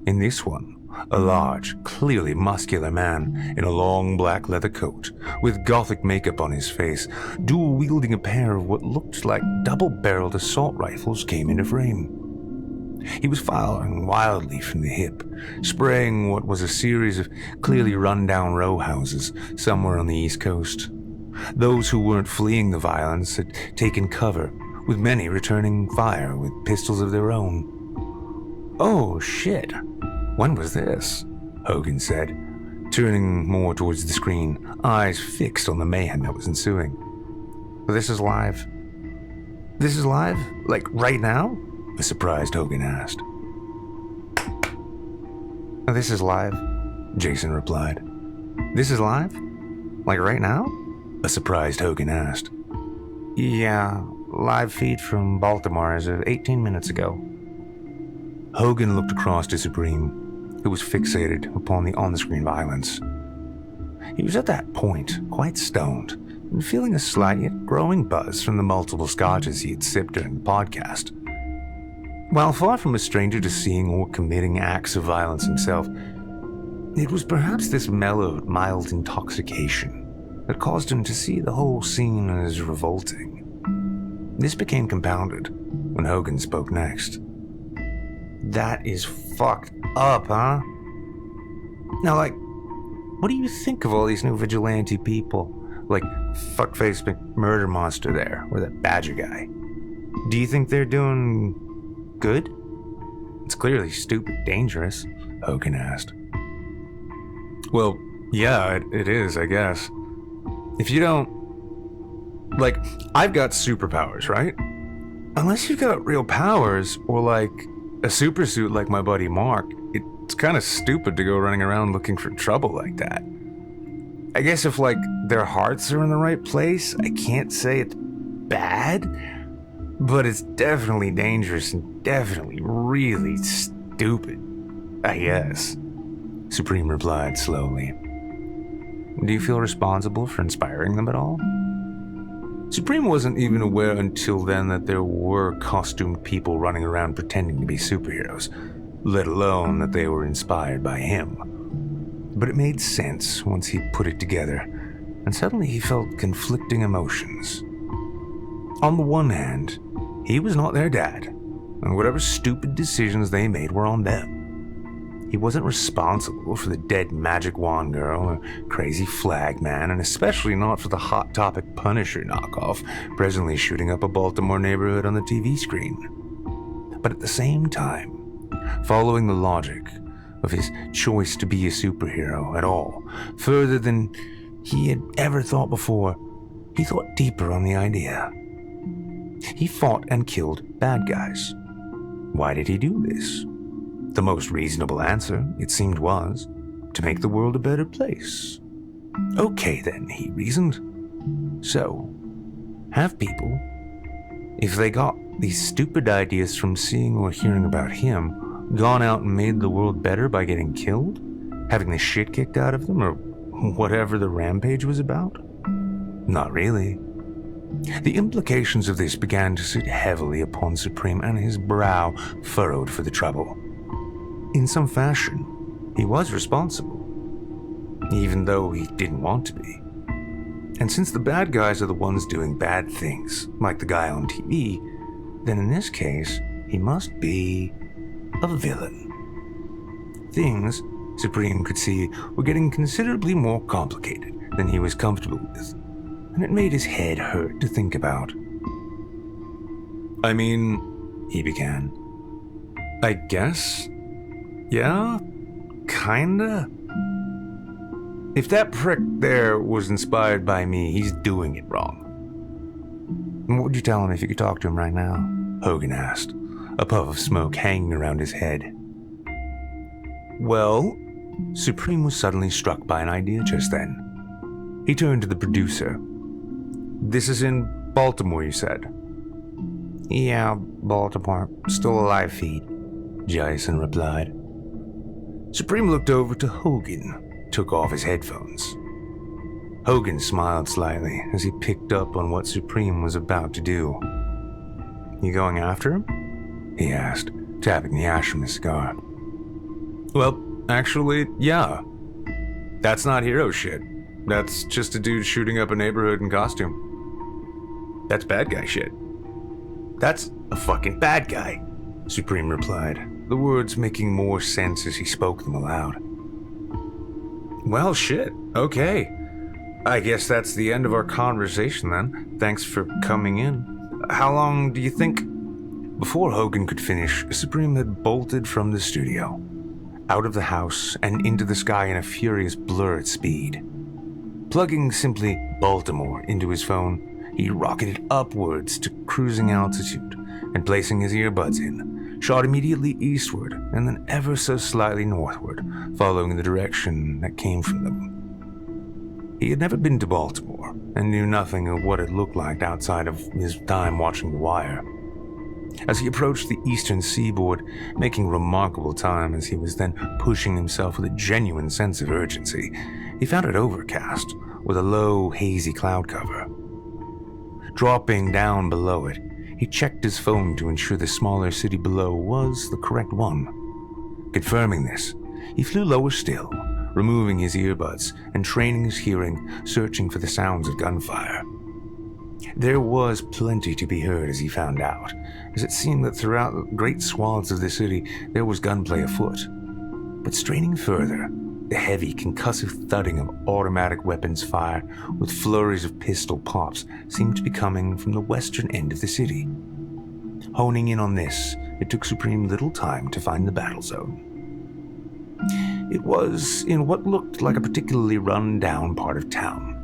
In this one, a large, clearly muscular man in a long black leather coat, with gothic makeup on his face, dual-wielding a pair of what looked like double-barreled assault rifles, came into frame. He was firing wildly from the hip, spraying what was a series of clearly run-down row houses somewhere on the East Coast. Those who weren't fleeing the violence had taken cover, with many returning fire with pistols of their own. "Oh, shit. When was this?" Hogan said, turning more towards the screen, eyes fixed on the mayhem that was ensuing. "This is live." "This is live? Like right now?" a surprised Hogan asked. "This is live," Jason replied. "This is live? Like right now?" a surprised Hogan asked. "Yeah, live feed from Baltimore as of 18 minutes ago." Hogan looked across to Supreme, who was fixated upon the on-screen violence. He was at that point quite stoned and feeling a slight yet growing buzz from the multiple scotches he had sipped during the podcast. While far from a stranger to seeing or committing acts of violence himself, it was perhaps this mellowed, mild intoxication that caused him to see the whole scene as revolting. This became compounded when Hogan spoke next. "That is fucked up, huh? Now, what do you think of all these new vigilante people? Like fuckface McMurder Monster there, or that Badger guy. Do you think they're doing good? It's clearly stupid dangerous," Hogan asked. "Well, yeah, it is, I guess. If you don't... I've got superpowers, right? Unless you've got real powers, or a super suit like my buddy Mark, it's kind of stupid to go running around looking for trouble like that. I guess if, their hearts are in the right place, I can't say it's bad, but it's definitely dangerous and definitely really stupid, I guess," Supreme replied slowly. "Do you feel responsible for inspiring them at all?" Supreme wasn't even aware until then that there were costumed people running around pretending to be superheroes, let alone that they were inspired by him. But it made sense once he put it together, and suddenly he felt conflicting emotions. On the one hand, he was not their dad, and whatever stupid decisions they made were on them. He wasn't responsible for the dead magic wand girl or crazy flag man, and especially not for the Hot Topic Punisher knockoff presently shooting up a Baltimore neighborhood on the TV screen. But at the same time, following the logic of his choice to be a superhero at all, further than he had ever thought before, he thought deeper on the idea. He fought and killed bad guys. Why did he do this? The most reasonable answer, it seemed, was to make the world a better place. Okay then, he reasoned. So, have people, if they got these stupid ideas from seeing or hearing about him, gone out and made the world better by getting killed? Having the shit kicked out of them, or whatever the rampage was about? Not really. The implications of this began to sit heavily upon Supreme, and his brow furrowed for the trouble. In some fashion, he was responsible, even though he didn't want to be. And since the bad guys are the ones doing bad things, like the guy on TV, then in this case, he must be a villain. Things, Supreme could see, were getting considerably more complicated than he was comfortable with, and it made his head hurt to think about. "I mean," he began, "I guess? Yeah? Kinda? If that prick there was inspired by me, he's doing it wrong." "And what would you tell him if you could talk to him right now?" Hogan asked, a puff of smoke hanging around his head. "Well," Supreme was suddenly struck by an idea just then. He turned to the producer. "This is in Baltimore, you said?" "Yeah, Baltimore. Still alive feed," Jason replied. Supreme looked over to Hogan, took off his headphones. Hogan smiled slightly as he picked up on what Supreme was about to do. "You going after him?" he asked, tapping the ash from his cigar. "Well, actually, yeah. That's not hero shit. That's just a dude shooting up a neighborhood in costume. That's bad guy shit." "That's a fucking bad guy," Supreme replied, the words making more sense as he spoke them aloud. "Well, shit. Okay. I guess that's the end of our conversation then. Thanks for coming in. How long do you think?" Before Hogan could finish, Supreme had bolted from the studio, out of the house and into the sky in a furious blur at speed. Plugging simply Baltimore into his phone, he rocketed upwards to cruising altitude and, placing his earbuds in, shot immediately eastward and then ever so slightly northward, following the direction that came from them. He had never been to Baltimore and knew nothing of what it looked like outside of his time watching The Wire. As he approached the eastern seaboard, making remarkable time as he was then pushing himself with a genuine sense of urgency, he found it overcast with a low, hazy cloud cover. Dropping down below it, he checked his phone to ensure the smaller city below was the correct one. Confirming this, he flew lower still, removing his earbuds and training his hearing, searching for the sounds of gunfire. There was plenty to be heard, as he found out, as it seemed that throughout great swaths of the city there was gunplay afoot. But straining further, the heavy, concussive thudding of automatic weapons fire with flurries of pistol pops seemed to be coming from the western end of the city. Honing in on this, it took Supreme little time to find the battle zone. It was in what looked like a particularly run-down part of town,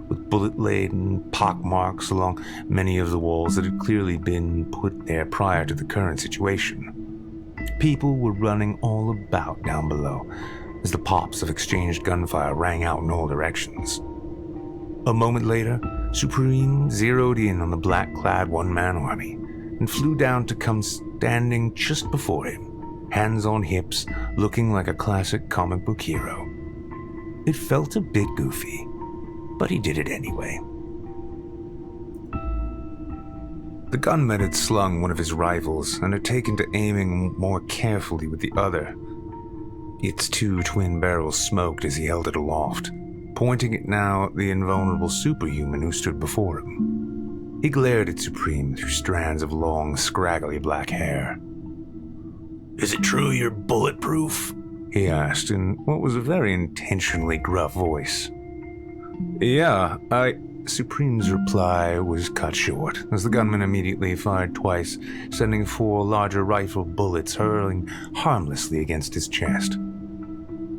with bullet-laden pockmarks along many of the walls that had clearly been put there prior to the current situation. People were running all about down below, as the pops of exchanged gunfire rang out in all directions. A moment later, Supreme zeroed in on the black-clad one-man army and flew down to come standing just before him, hands on hips, looking like a classic comic book hero. It felt a bit goofy, but he did it anyway. The gunman had slung one of his rifles and had taken to aiming more carefully with the other. Its two twin barrels smoked as he held it aloft, pointing it now at the invulnerable superhuman who stood before him. He glared at Supreme through strands of long, scraggly black hair. "Is it true you're bulletproof?" he asked in what was a very intentionally gruff voice. "Yeah, Supreme's reply was cut short, as the gunman immediately fired twice, sending 4 larger rifle bullets hurling harmlessly against his chest.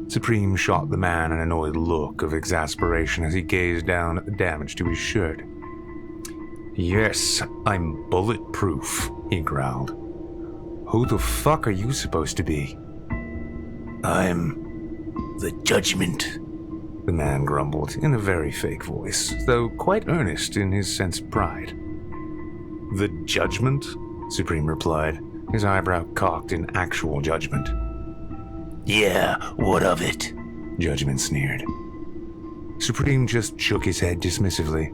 Supreme shot the man an annoyed look of exasperation as he gazed down at the damage to his shirt. "Yes, I'm bulletproof," he growled. "Who the fuck are you supposed to be?" "I'm the Judgment," the man grumbled in a very fake voice, though quite earnest in his sense of pride. "The Judgment?" Supreme replied, his eyebrow cocked in actual judgment. "Yeah, what of it?" Judgment sneered. Supreme just shook his head dismissively.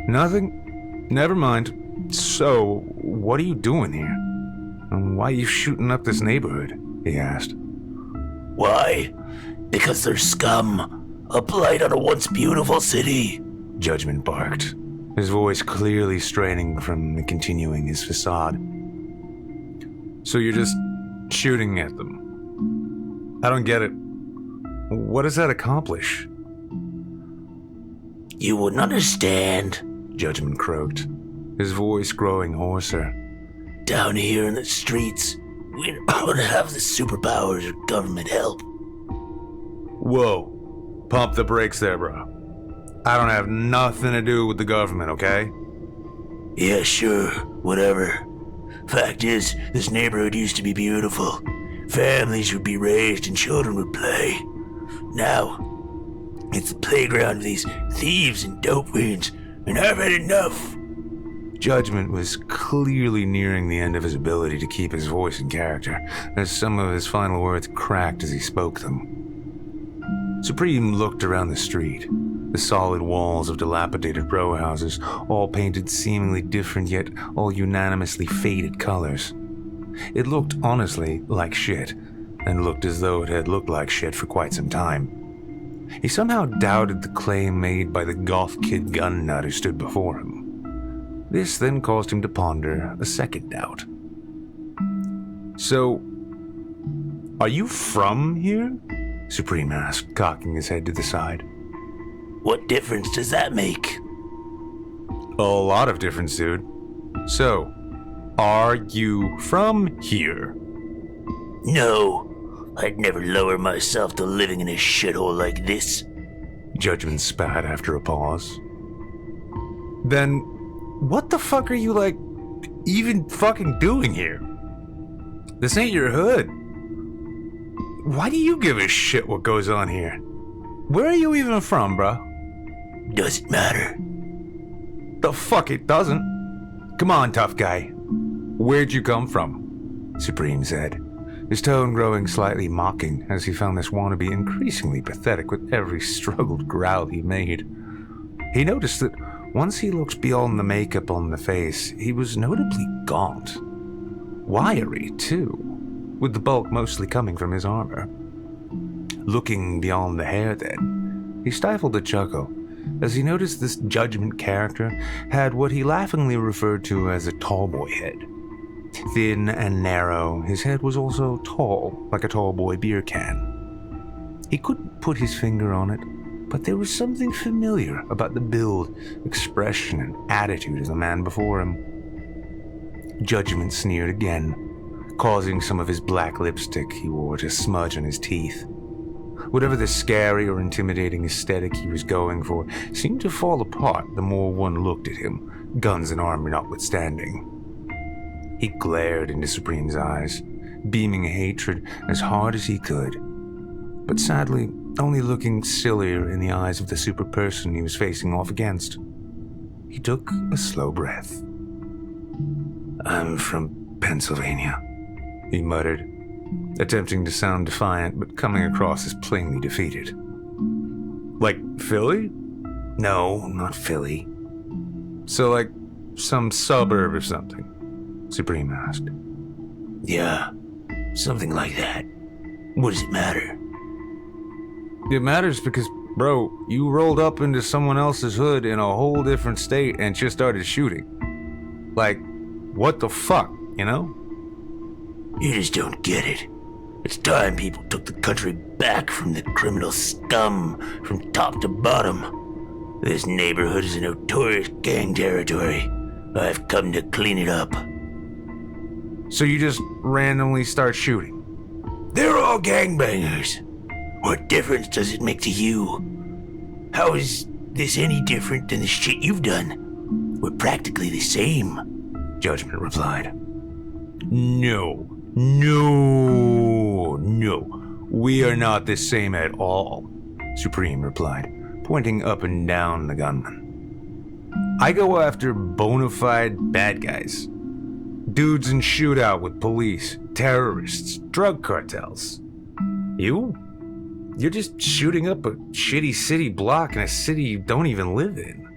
"Nothing. Never mind. So, what are you doing here? And why are you shooting up this neighborhood?" he asked. "Why? Because they're scum. A blight on a once beautiful city," Judgment barked, his voice clearly straining from continuing his facade. So you're just shooting at them? I don't get it. What does that accomplish? You wouldn't understand, Judgment croaked, his voice growing hoarser. Down here in the streets, we don't have the superpowers or government help. Whoa. Pump the brakes there, bro. I don't have nothing to do with the government, okay? Yeah, sure, whatever. Fact is, this neighborhood used to be beautiful. Families would be raised and children would play. Now, it's the playground of these thieves and dope fiends, and I've had enough. Judgment was clearly nearing the end of his ability to keep his voice in character, as some of his final words cracked as he spoke them. Supreme looked around the street. The solid walls of dilapidated row houses, all painted seemingly different yet all unanimously faded colors. It looked honestly like shit, and looked as though it had looked like shit for quite some time. He somehow doubted the claim made by the goth kid gun nut who stood before him. This then caused him to ponder a second doubt. So, are you from here? Supreme asked, cocking his head to the side. What difference does that make? A lot of difference, dude. So, are you from here? No, I'd never lower myself to living in a shithole like this. Judgment spat after a pause. Then, what the fuck are you, even fucking doing here? This ain't your hood. Why do you give a shit what goes on here? Where are you even from, bro? Doesn't matter. The fuck it doesn't. Come on, tough guy. Where'd you come from? Supreme said, his tone growing slightly mocking as he found this wannabe increasingly pathetic with every struggled growl he made. He noticed that once he looked beyond the makeup on the face, he was notably gaunt. Wiry, too, with the bulk mostly coming from his armor. Looking beyond the hair, then, he stifled a chuckle as he noticed this Judgment character had what he laughingly referred to as a tallboy head. Thin and narrow, his head was also tall, like a tallboy beer can. He couldn't put his finger on it, but there was something familiar about the build, expression, and attitude of the man before him. Judgment sneered again, causing some of his black lipstick he wore to smudge on his teeth. Whatever the scary or intimidating aesthetic he was going for seemed to fall apart the more one looked at him, guns and armor notwithstanding. He glared into Supreme's eyes, beaming hatred as hard as he could, but sadly only looking sillier in the eyes of the super person he was facing off against. He took a slow breath. "I'm from Pennsylvania," he muttered, attempting to sound defiant but coming across as plainly defeated. "Like Philly?" No, not Philly. "So some suburb or something?" Supreme asked. Yeah, something like that. What does it matter? It matters because, bro, you rolled up into someone else's hood in a whole different state and just started shooting. What the fuck, you know? You just don't get it. It's time people took the country back from the criminal scum from top to bottom. This neighborhood is a notorious gang territory. I've come to clean it up. So you just randomly start shooting? They're all gangbangers. What difference does it make to you? How is this any different than the shit you've done? We're practically the same, Judgment replied. No. We are not the same at all, Supreme replied, pointing up and down the gunman. I go after bona fide bad guys. Dudes in shootout with police, terrorists, drug cartels. You're just shooting up a shitty city block in a city you don't even live in.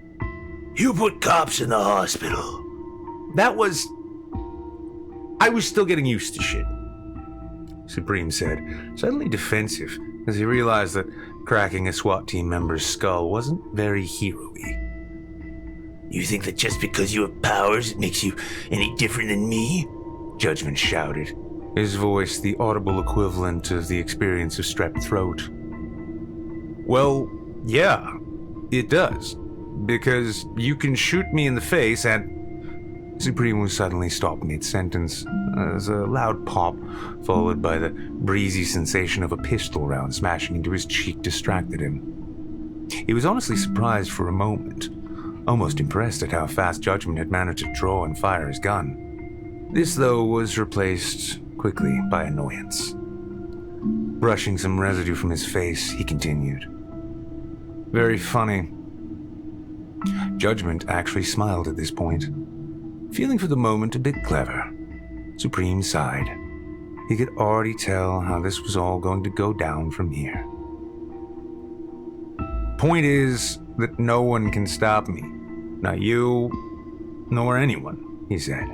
You put cops in the hospital. I was still getting used to shit, Supreme said, suddenly defensive as he realized that cracking a SWAT team member's skull wasn't very hero-y. You think that just because you have powers, it makes you any different than me? Judgment shouted, his voice the audible equivalent of the experience of strep throat. Well, yeah, it does. Because you can shoot me in the face and... Supreme was suddenly stopped mid-sentence as a loud pop, followed by the breezy sensation of a pistol round smashing into his cheek, distracted him. He was honestly surprised for a moment, almost impressed at how fast Judgment had managed to draw and fire his gun. This, though, was replaced quickly by annoyance. Brushing some residue from his face, he continued. Very funny. Judgment actually smiled at this point, feeling for the moment a bit clever. Supreme sighed. He could already tell how this was all going to go down from here. Point is that no one can stop me. Not you, nor anyone, he said.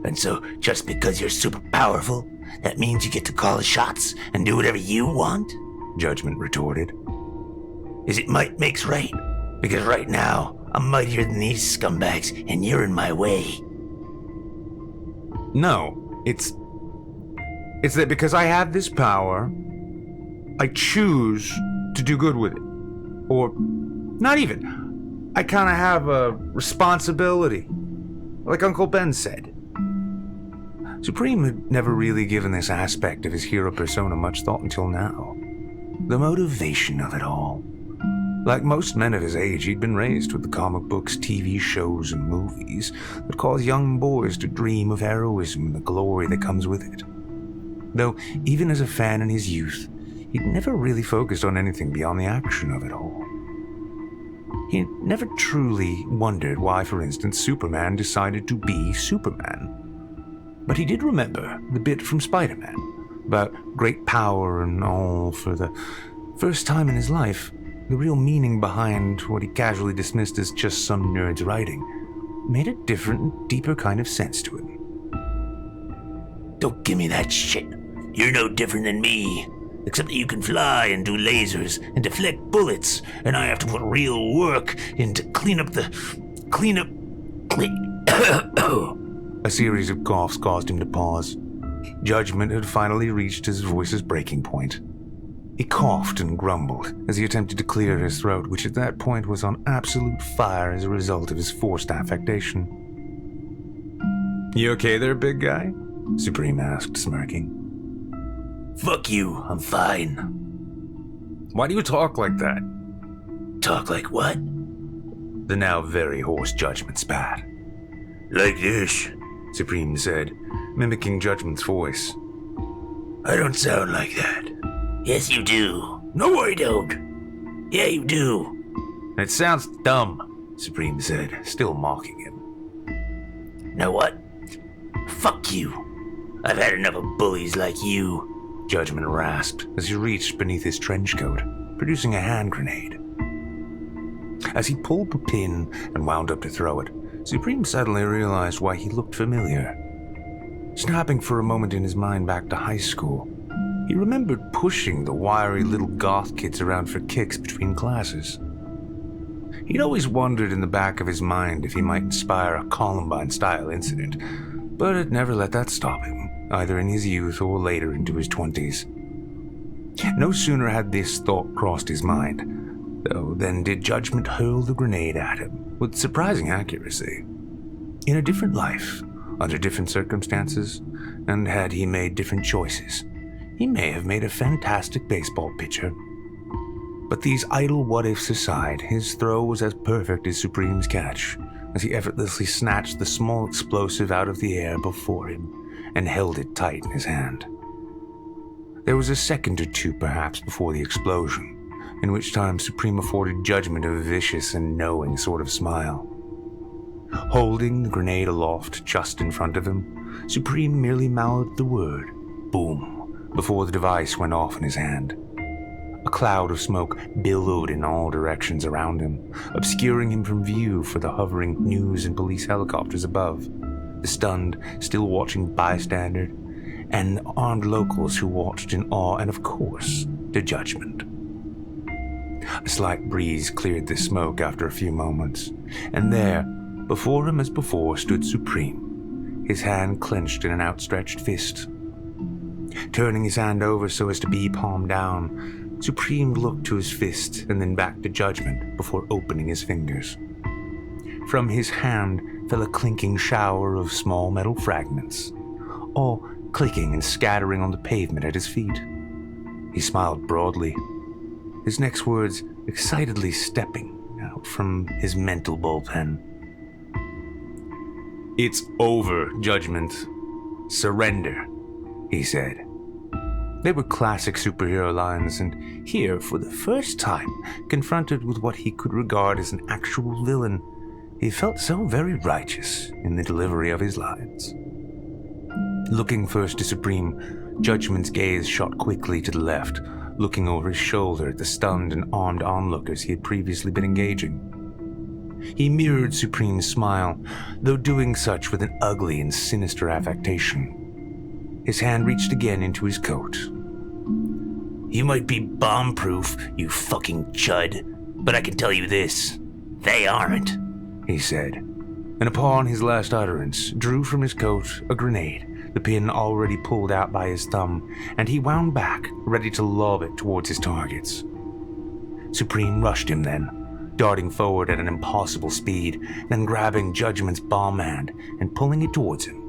And so, just because you're super powerful, that means you get to call the shots and do whatever you want? Judgment retorted. Is it might makes right? Because right now, I'm mightier than these scumbags, and you're in my way. No, it's that because I have this power, I choose to do good with it. Or, not even. I kind of have a responsibility, like Uncle Ben said. Supreme had never really given this aspect of his hero persona much thought until now. The motivation of it all. Like most men of his age, he'd been raised with the comic books, TV shows, and movies that cause young boys to dream of heroism and the glory that comes with it. Though, even as a fan in his youth, he'd never really focused on anything beyond the action of it all. He never truly wondered why, for instance, Superman decided to be Superman. But he did remember the bit from Spider-Man about great power and all. For the first time in his life, the real meaning behind what he casually dismissed as just some nerd's writing made a different and deeper kind of sense to him. Don't give me that shit. You're no different than me. Except that you can fly and do lasers and deflect bullets, and I have to put real work in to clean up. A series of coughs caused him to pause. Judgment had finally reached his voice's breaking point. He coughed and grumbled as he attempted to clear his throat, which at that point was on absolute fire as a result of his forced affectation. You okay there, big guy? Supreme asked, smirking. Fuck you, I'm fine. Why do you talk like that? Talk like what? The now very hoarse Judgment spat. Like this, Supreme said, mimicking Judgment's voice. I don't sound like that. Yes, you do. No, I don't. Yeah, you do. It sounds dumb, Supreme said, still mocking him. Know what? Fuck you. I've had enough of bullies like you, Judgment rasped as he reached beneath his trench coat, producing a hand grenade. As he pulled the pin and wound up to throw it, Supreme suddenly realized why he looked familiar. Snapping for a moment in his mind back to high school, he remembered pushing the wiry little goth kids around for kicks between classes. He'd always wondered in the back of his mind if he might inspire a Columbine-style incident, but had never let that stop him, either in his youth or later into his 20s. No sooner had this thought crossed his mind, though, than did Judgment hurl the grenade at him with surprising accuracy. In a different life, under different circumstances, and had he made different choices, he may have made a fantastic baseball pitcher. But these idle what-ifs aside, his throw was as perfect as Supreme's catch, as he effortlessly snatched the small explosive out of the air before him and held it tight in his hand. There was a second or two, perhaps, before the explosion, in which time Supreme afforded Judgment a vicious and knowing sort of smile. Holding the grenade aloft just in front of him, Supreme merely mouthed the word, boom, before the device went off in his hand. A cloud of smoke billowed in all directions around him, obscuring him from view for the hovering news and police helicopters above, the stunned, still watching bystander, and armed locals who watched in awe and, of course, to Judgment. A slight breeze cleared the smoke after a few moments, and there, before him as before, stood Supreme, his hand clenched in an outstretched fist. Turning his hand over so as to be palm down, Supreme looked to his fist and then back to Judgment before opening his fingers. From his hand fell a clinking shower of small metal fragments, all clicking and scattering on the pavement at his feet. He smiled broadly, his next words excitedly stepping out from his mental bullpen. "It's over, Judgment. Surrender," he said. They were classic superhero lines, and here, for the first time, confronted with what he could regard as an actual villain, he felt so very righteous in the delivery of his lines. Looking first to Supreme, Judgment's gaze shot quickly to the left, looking over his shoulder at the stunned and armed onlookers he had previously been engaging. He mirrored Supreme's smile, though doing such with an ugly and sinister affectation. His hand reached again into his coat. "You might be bomb-proof, you fucking chud, but I can tell you this, they aren't," he said, and upon his last utterance, drew from his coat a grenade, the pin already pulled out by his thumb, and he wound back, ready to lob it towards his targets. Supreme rushed him then, darting forward at an impossible speed, then grabbing Judgment's bomb hand and pulling it towards him.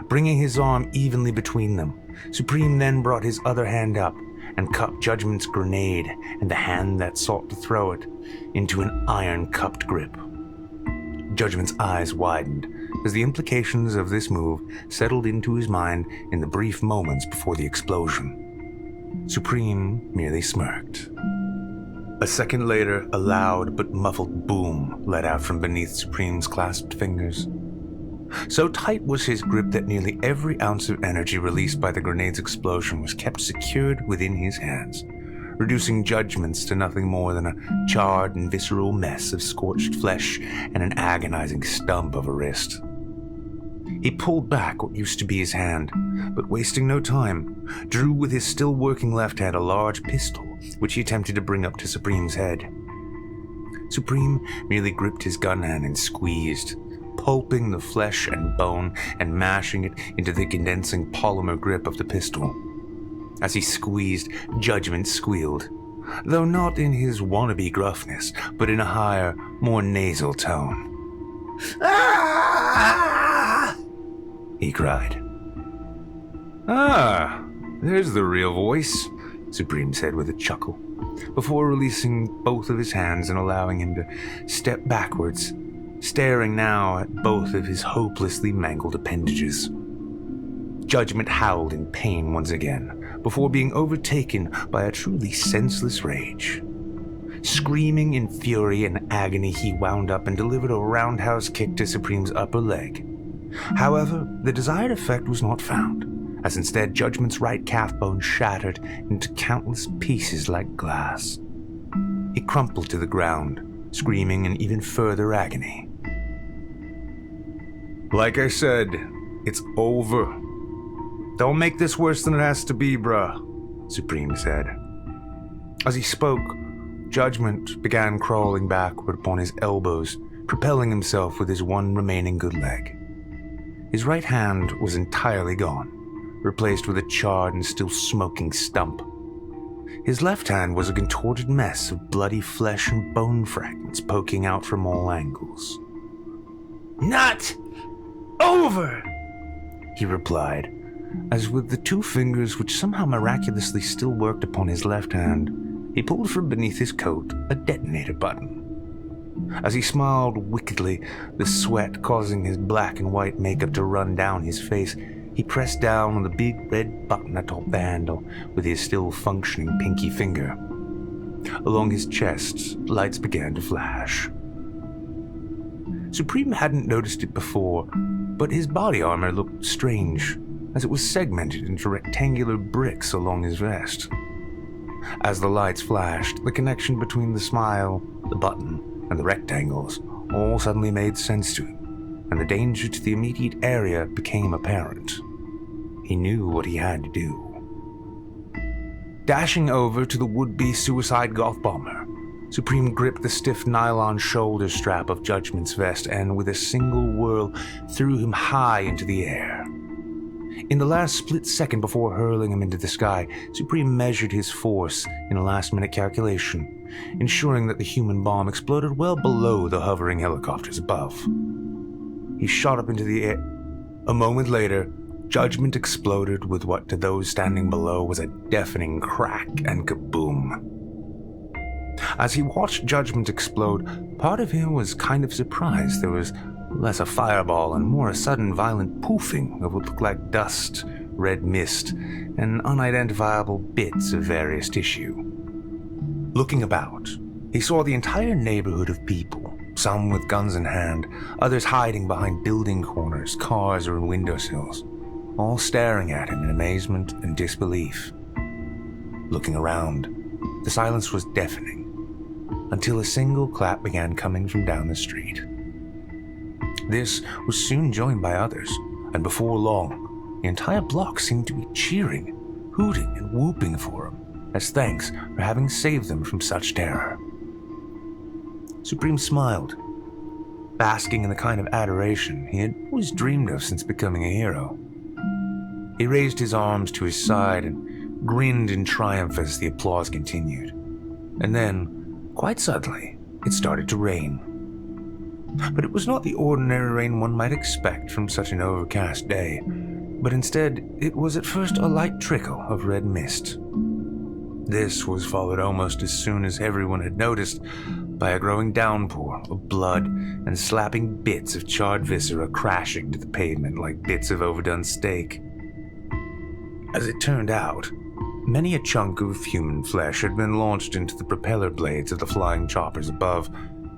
Bringing his arm evenly between them, Supreme then brought his other hand up and cupped Judgment's grenade and the hand that sought to throw it into an iron-cupped grip. Judgment's eyes widened as the implications of this move settled into his mind in the brief moments before the explosion. Supreme merely smirked. A second later, a loud but muffled boom let out from beneath Supreme's clasped fingers. So tight was his grip that nearly every ounce of energy released by the grenade's explosion was kept secured within his hands, reducing Judgments to nothing more than a charred and visceral mess of scorched flesh and an agonizing stump of a wrist. He pulled back what used to be his hand, but wasting no time, drew with his still working left hand a large pistol, which he attempted to bring up to Supreme's head. Supreme merely gripped his gun hand and squeezed, pulping the flesh and bone and mashing it into the condensing polymer grip of the pistol. As he squeezed, Judgment squealed, though not in his wannabe gruffness, but in a higher, more nasal tone. "Ah!" he cried. "Ah, there's the real voice," Supreme said with a chuckle, before releasing both of his hands and allowing him to step backwards, staring now at both of his hopelessly mangled appendages. Judgment howled in pain once again, before being overtaken by a truly senseless rage. Screaming in fury and agony, he wound up and delivered a roundhouse kick to Supreme's upper leg. However, the desired effect was not found, as instead Judgment's right calf bone shattered into countless pieces like glass. He crumpled to the ground, screaming in even further agony. "Like I said, it's over. Don't make this worse than it has to be, bruh," Supreme said. As he spoke, Judgment began crawling backward upon his elbows, propelling himself with his one remaining good leg. His right hand was entirely gone, replaced with a charred and still smoking stump. His left hand was a contorted mess of bloody flesh and bone fragments poking out from all angles. "Not over," he replied, as with the two fingers which somehow miraculously still worked upon his left hand, he pulled from beneath his coat a detonator button. As he smiled wickedly, the sweat causing his black and white makeup to run down his face, he pressed down on the big red button atop the handle with his still functioning pinky finger. Along his chest, lights began to flash. Supreme hadn't noticed it before, but his body armor looked strange, as it was segmented into rectangular bricks along his vest. As the lights flashed, the connection between the smile, the button, and the rectangles all suddenly made sense to him, and the danger to the immediate area became apparent. He knew what he had to do. Dashing over to the would-be suicide golf bomber, Supreme gripped the stiff nylon shoulder strap of Judgment's vest and, with a single whirl, threw him high into the air. In the last split second before hurling him into the sky, Supreme measured his force in a last-minute calculation, ensuring that the human bomb exploded well below the hovering helicopters above. He shot up into the air. A moment later, Judgment exploded with what to those standing below was a deafening crack and kaboom. As he watched Judgment explode, part of him was kind of surprised there was less a fireball and more a sudden violent poofing of what looked like dust, red mist, and unidentifiable bits of various tissue. Looking about, he saw the entire neighborhood of people, some with guns in hand, others hiding behind building corners, cars, or in windowsills, all staring at him in amazement and disbelief. Looking around, the silence was deafening, until a single clap began coming from down the street. This was soon joined by others, and before long, the entire block seemed to be cheering, hooting and whooping for him, as thanks for having saved them from such terror. Supreme smiled, basking in the kind of adoration he had always dreamed of since becoming a hero. He raised his arms to his side and grinned in triumph as the applause continued. And then, quite suddenly, it started to rain. But it was not the ordinary rain one might expect from such an overcast day, but instead it was at first a light trickle of red mist. This was followed almost as soon as everyone had noticed by a growing downpour of blood and slapping bits of charred viscera crashing to the pavement like bits of overdone steak. As it turned out, many a chunk of human flesh had been launched into the propeller blades of the flying choppers above,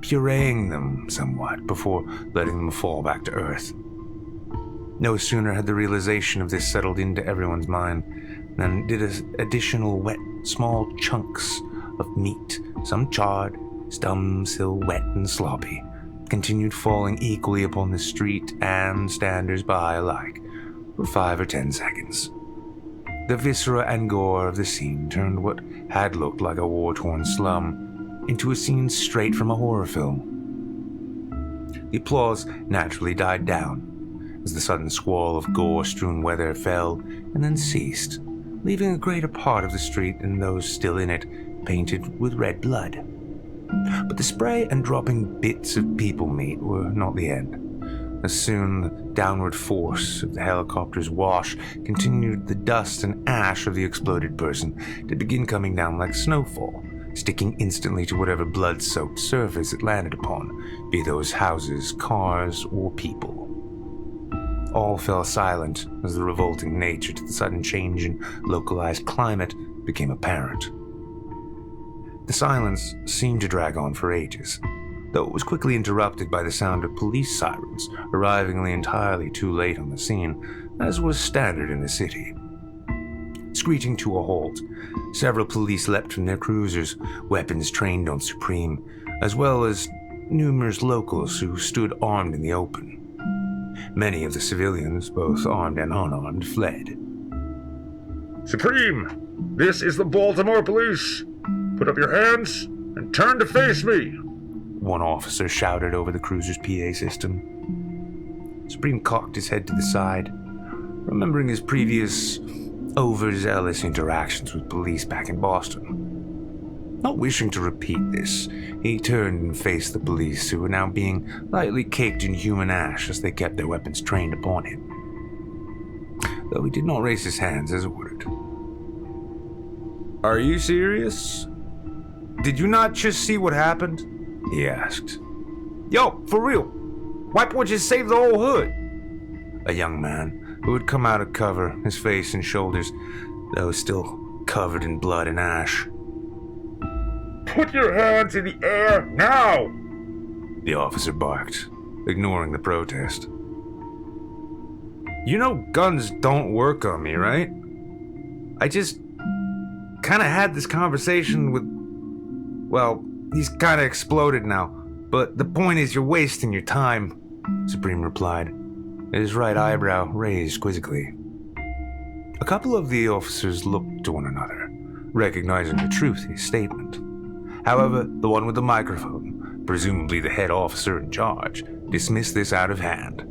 pureeing them somewhat before letting them fall back to Earth. No sooner had the realization of this settled into everyone's mind than did additional wet, small chunks of meat, some charred, some still wet and sloppy, continued falling equally upon the street and standers-by alike for 5 or 10 seconds. The viscera and gore of the scene turned what had looked like a war-torn slum into a scene straight from a horror film. The applause naturally died down as the sudden squall of gore-strewn weather fell and then ceased, leaving a greater part of the street and those still in it painted with red blood. But the spray and dropping bits of people meat were not the end. As soon the downward force of the helicopter's wash continued, the dust and ash of the exploded person to begin coming down like snowfall, sticking instantly to whatever blood-soaked surface it landed upon, be those houses, cars, or people. All fell silent as the revolting nature to the sudden change in localized climate became apparent. The silence seemed to drag on for ages, though it was quickly interrupted by the sound of police sirens arriving entirely too late on the scene, as was standard in the city. Screeching to a halt, several police leapt from their cruisers, weapons trained on Supreme, as well as numerous locals who stood armed in the open. Many of the civilians, both armed and unarmed, fled. Supreme, this is the Baltimore Police. Put up your hands and turn to face me. One officer shouted over the cruiser's PA system. Supreme cocked his head to the side, remembering his previous overzealous interactions with police back in Boston. Not wishing to repeat this, he turned and faced the police, who were now being lightly caked in human ash as they kept their weapons trained upon him, though he did not raise his hands as ordered. "Are you serious? Did you not just see what happened?" he asked. "Yo, for real, why don't you save the whole hood?" A young man who had come out of cover, his face and shoulders, though still covered in blood and ash. Put your hands in the air now! The officer barked, ignoring the protest. "You know guns don't work on me, right? I just kind of had this conversation with... Well, he's kind of exploded now, but the point is you're wasting your time," Supreme replied, his right eyebrow raised quizzically. A couple of the officers looked to one another, recognizing the truth in his statement. However, the one with the microphone, presumably the head officer in charge, dismissed this out of hand.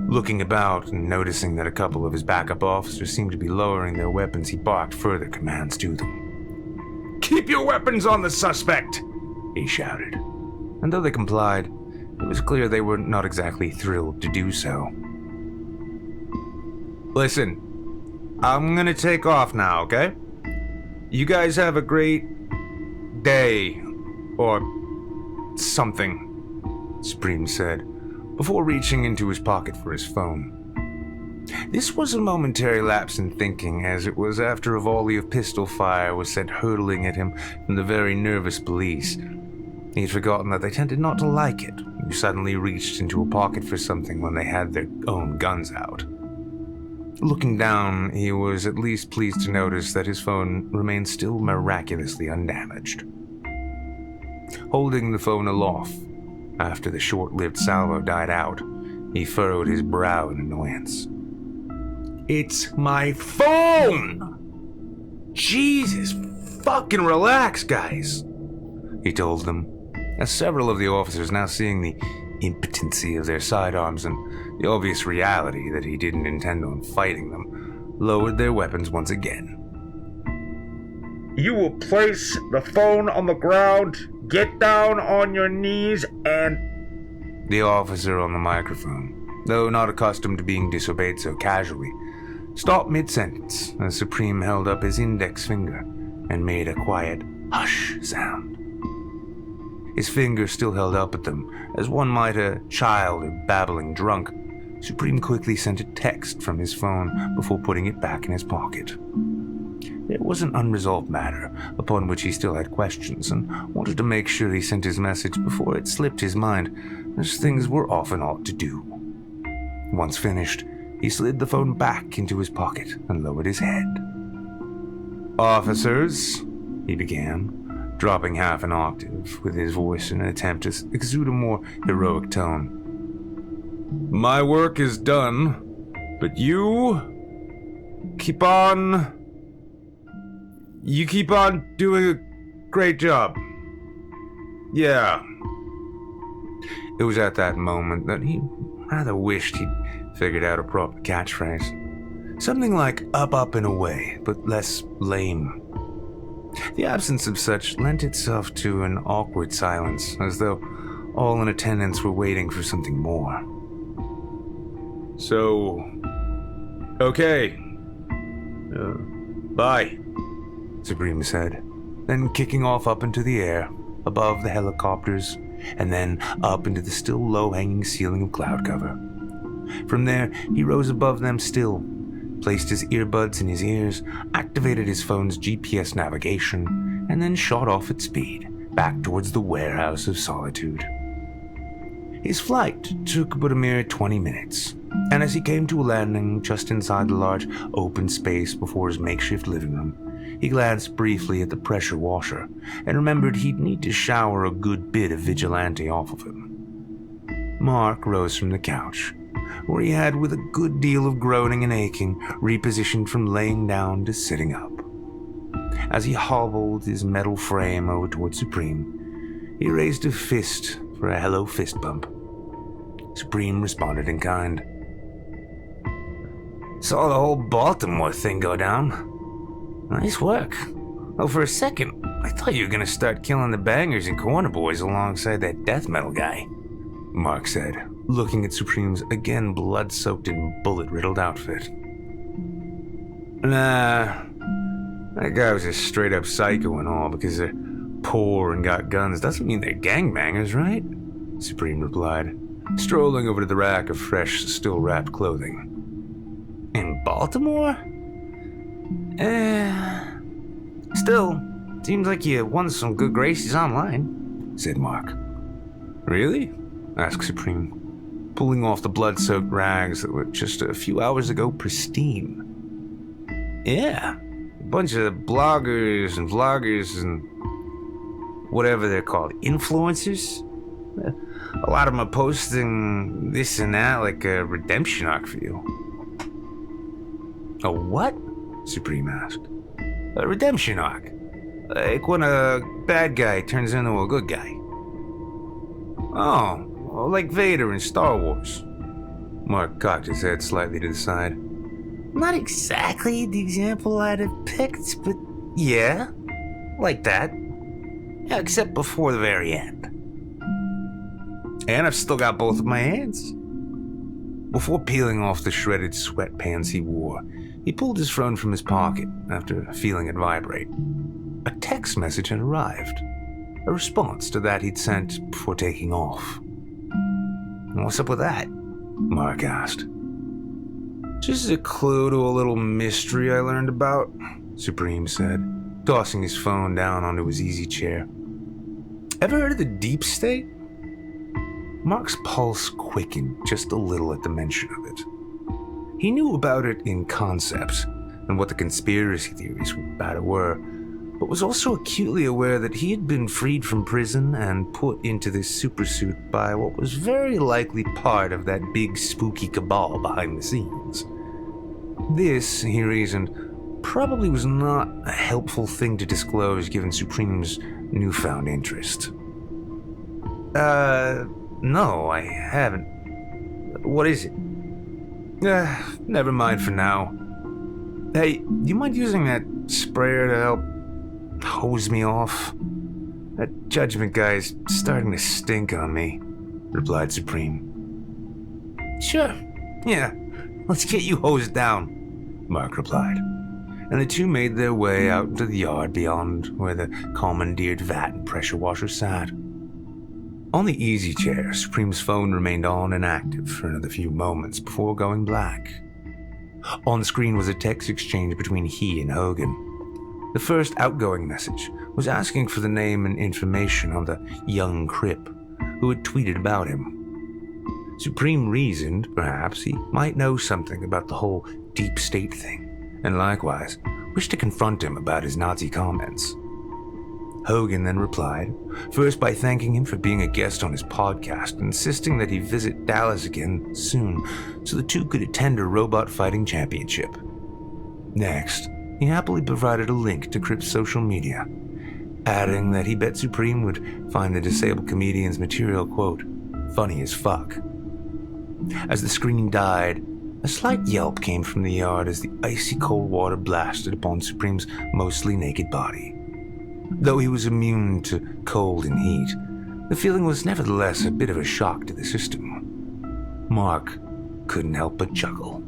Looking about and noticing that a couple of his backup officers seemed to be lowering their weapons, he barked further commands to them. "Keep your weapons on the suspect!" he shouted. And though they complied, it was clear they were not exactly thrilled to do so. "Listen, I'm gonna take off now, okay? You guys have a great day, or something," Supreme said, before reaching into his pocket for his phone. This was a momentary lapse in thinking, as it was after a volley of pistol fire was sent hurtling at him from the very nervous police. He had forgotten that they tended not to like it, who suddenly reached into a pocket for something when they had their own guns out. Looking down, he was at least pleased to notice that his phone remained still miraculously undamaged. Holding the phone aloft, after the short-lived salvo died out, he furrowed his brow in annoyance. "It's my phone! Jesus, fucking relax, guys," he told them, as several of the officers, now seeing the impotency of their sidearms and the obvious reality that he didn't intend on fighting them, lowered their weapons once again. You will place the phone on the ground, get down on your knees, and... The officer on the microphone, though not accustomed to being disobeyed so casually, stopped mid-sentence as Supreme held up his index finger and made a quiet hush sound. His finger still held up at them, as one might a child or babbling drunk. Supreme quickly sent a text from his phone before putting it back in his pocket. It was an unresolved matter, upon which he still had questions, and wanted to make sure he sent his message before it slipped his mind, as things were often ought to do. Once finished, he slid the phone back into his pocket and lowered his head. "Officers," he began, dropping half an octave with his voice in an attempt to exude a more heroic tone. "My work is done, but you keep on doing a great job. Yeah." It was at that moment that he rather wished he'd figured out a proper catchphrase. Something like up and away, but less lame. The absence of such lent itself to an awkward silence, as though all in attendance were waiting for something more. "So, okay. Bye," Supreme said, then kicking off up into the air, above the helicopters, and then up into the still low-hanging ceiling of cloud cover. From there, he rose above them still, placed his earbuds in his ears, activated his phone's GPS navigation, and then shot off at speed, back towards the warehouse of solitude. His flight took but a mere 20 minutes, and as he came to a landing just inside the large open space before his makeshift living room, he glanced briefly at the pressure washer and remembered he'd need to shower a good bit of vigilante off of him. Mark rose from the couch, where he had, with a good deal of groaning and aching, repositioned from laying down to sitting up. As he hobbled his metal frame over toward Supreme, he raised a fist for a hello fist bump. Supreme responded in kind. "Saw the whole Baltimore thing go down. Nice work. Oh, for a second, I thought you were gonna start killing the bangers and corner boys alongside that death metal guy," Mark said, looking at Supreme's again blood-soaked and bullet-riddled outfit. "Nah, that guy was a straight-up psycho and all, because they're poor and got guns doesn't mean they're gangbangers, right?" Supreme replied, strolling over to the rack of fresh, still-wrapped clothing. "In Baltimore? Still, seems like you won some good graces online," said Mark. "Really?" asked Supreme, pulling off the blood-soaked rags that were just a few hours ago pristine. "Yeah, a bunch of bloggers and vloggers and whatever they're called, influencers. A lot of them are posting this and that like a redemption arc for you." "A what?" Supreme asked. "A redemption arc. Like when a bad guy turns into a good guy. Oh, well, like Vader in Star Wars. Mark cocked his head slightly to the side. Not exactly the example I'd have picked, but yeah, like that. Yeah, except before the very end. And I've still got both of my hands. Before peeling off the shredded sweatpants he wore, he pulled his phone from his pocket after feeling it vibrate. A text message had arrived, a response to that he'd sent before taking off. What's up with that? Mark asked. Just a clue to a little mystery I learned about, Supreme said, tossing his phone down onto his easy chair. Ever heard of the Deep State? Mark's pulse quickened just a little at the mention of it. He knew about it in concept and what the conspiracy theories about it were, but was also acutely aware that he had been freed from prison and put into this supersuit by what was very likely part of that big spooky cabal behind the scenes. This, he reasoned, probably was not a helpful thing to disclose given Supreme's newfound interest. No, I haven't. What is it? Never mind for now. Hey, do you mind using that sprayer to help hose me off? That judgment guy's starting to stink on me, replied Supreme. Sure, yeah, let's get you hosed down, Mark replied, and the two made their way out into the yard beyond where the commandeered vat and pressure washer sat. On the easy chair, Supreme's phone remained on and active for another few moments before going black. On the screen was a text exchange between he and Hogan. The first outgoing message was asking for the name and information on the young Crip who had tweeted about him. Supreme reasoned, perhaps, he might know something about the whole deep state thing, and likewise wished to confront him about his Nazi comments. Hogan then replied, first by thanking him for being a guest on his podcast and insisting that he visit Dallas again soon so the two could attend a robot fighting championship. Next, he happily provided a link to Crip's social media, adding that he bet Supreme would find the disabled comedian's material, quote, funny as fuck. As the screen died, a slight yelp came from the yard as the icy cold water blasted upon Supreme's mostly naked body. Though he was immune to cold and heat, the feeling was nevertheless a bit of a shock to the system. Mark couldn't help but chuckle.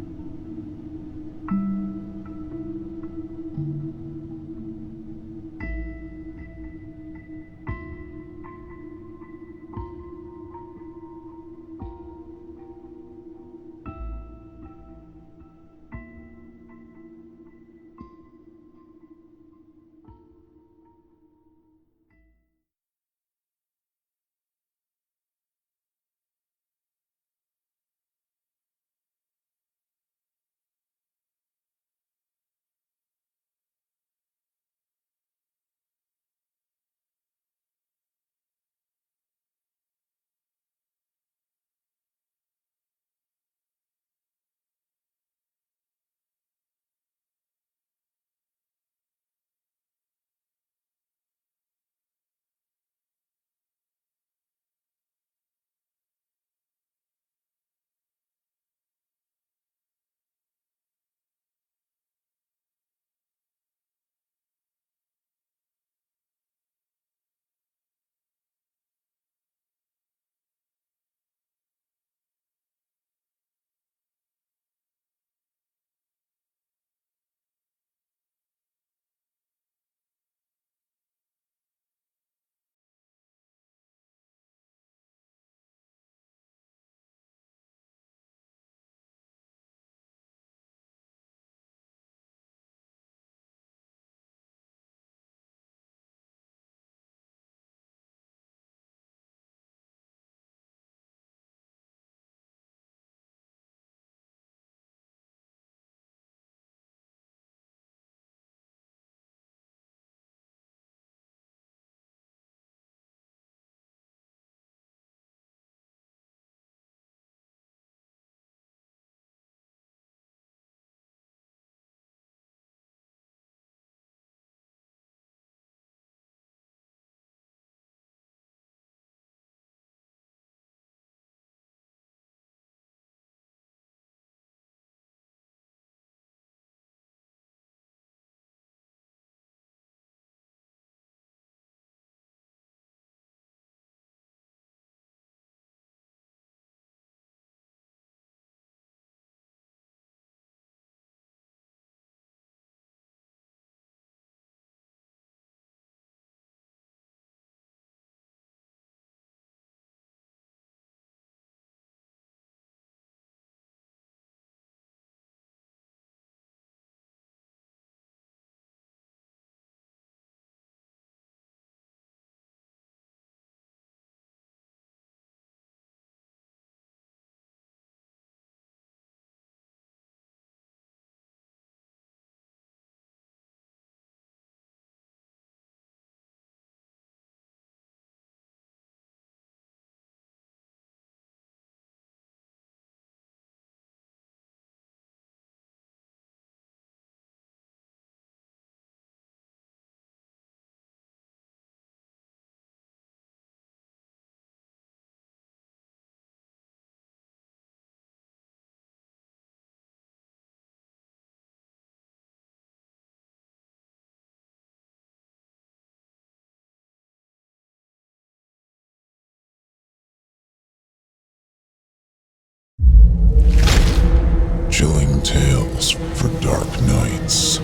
Chilling tales for dark nights.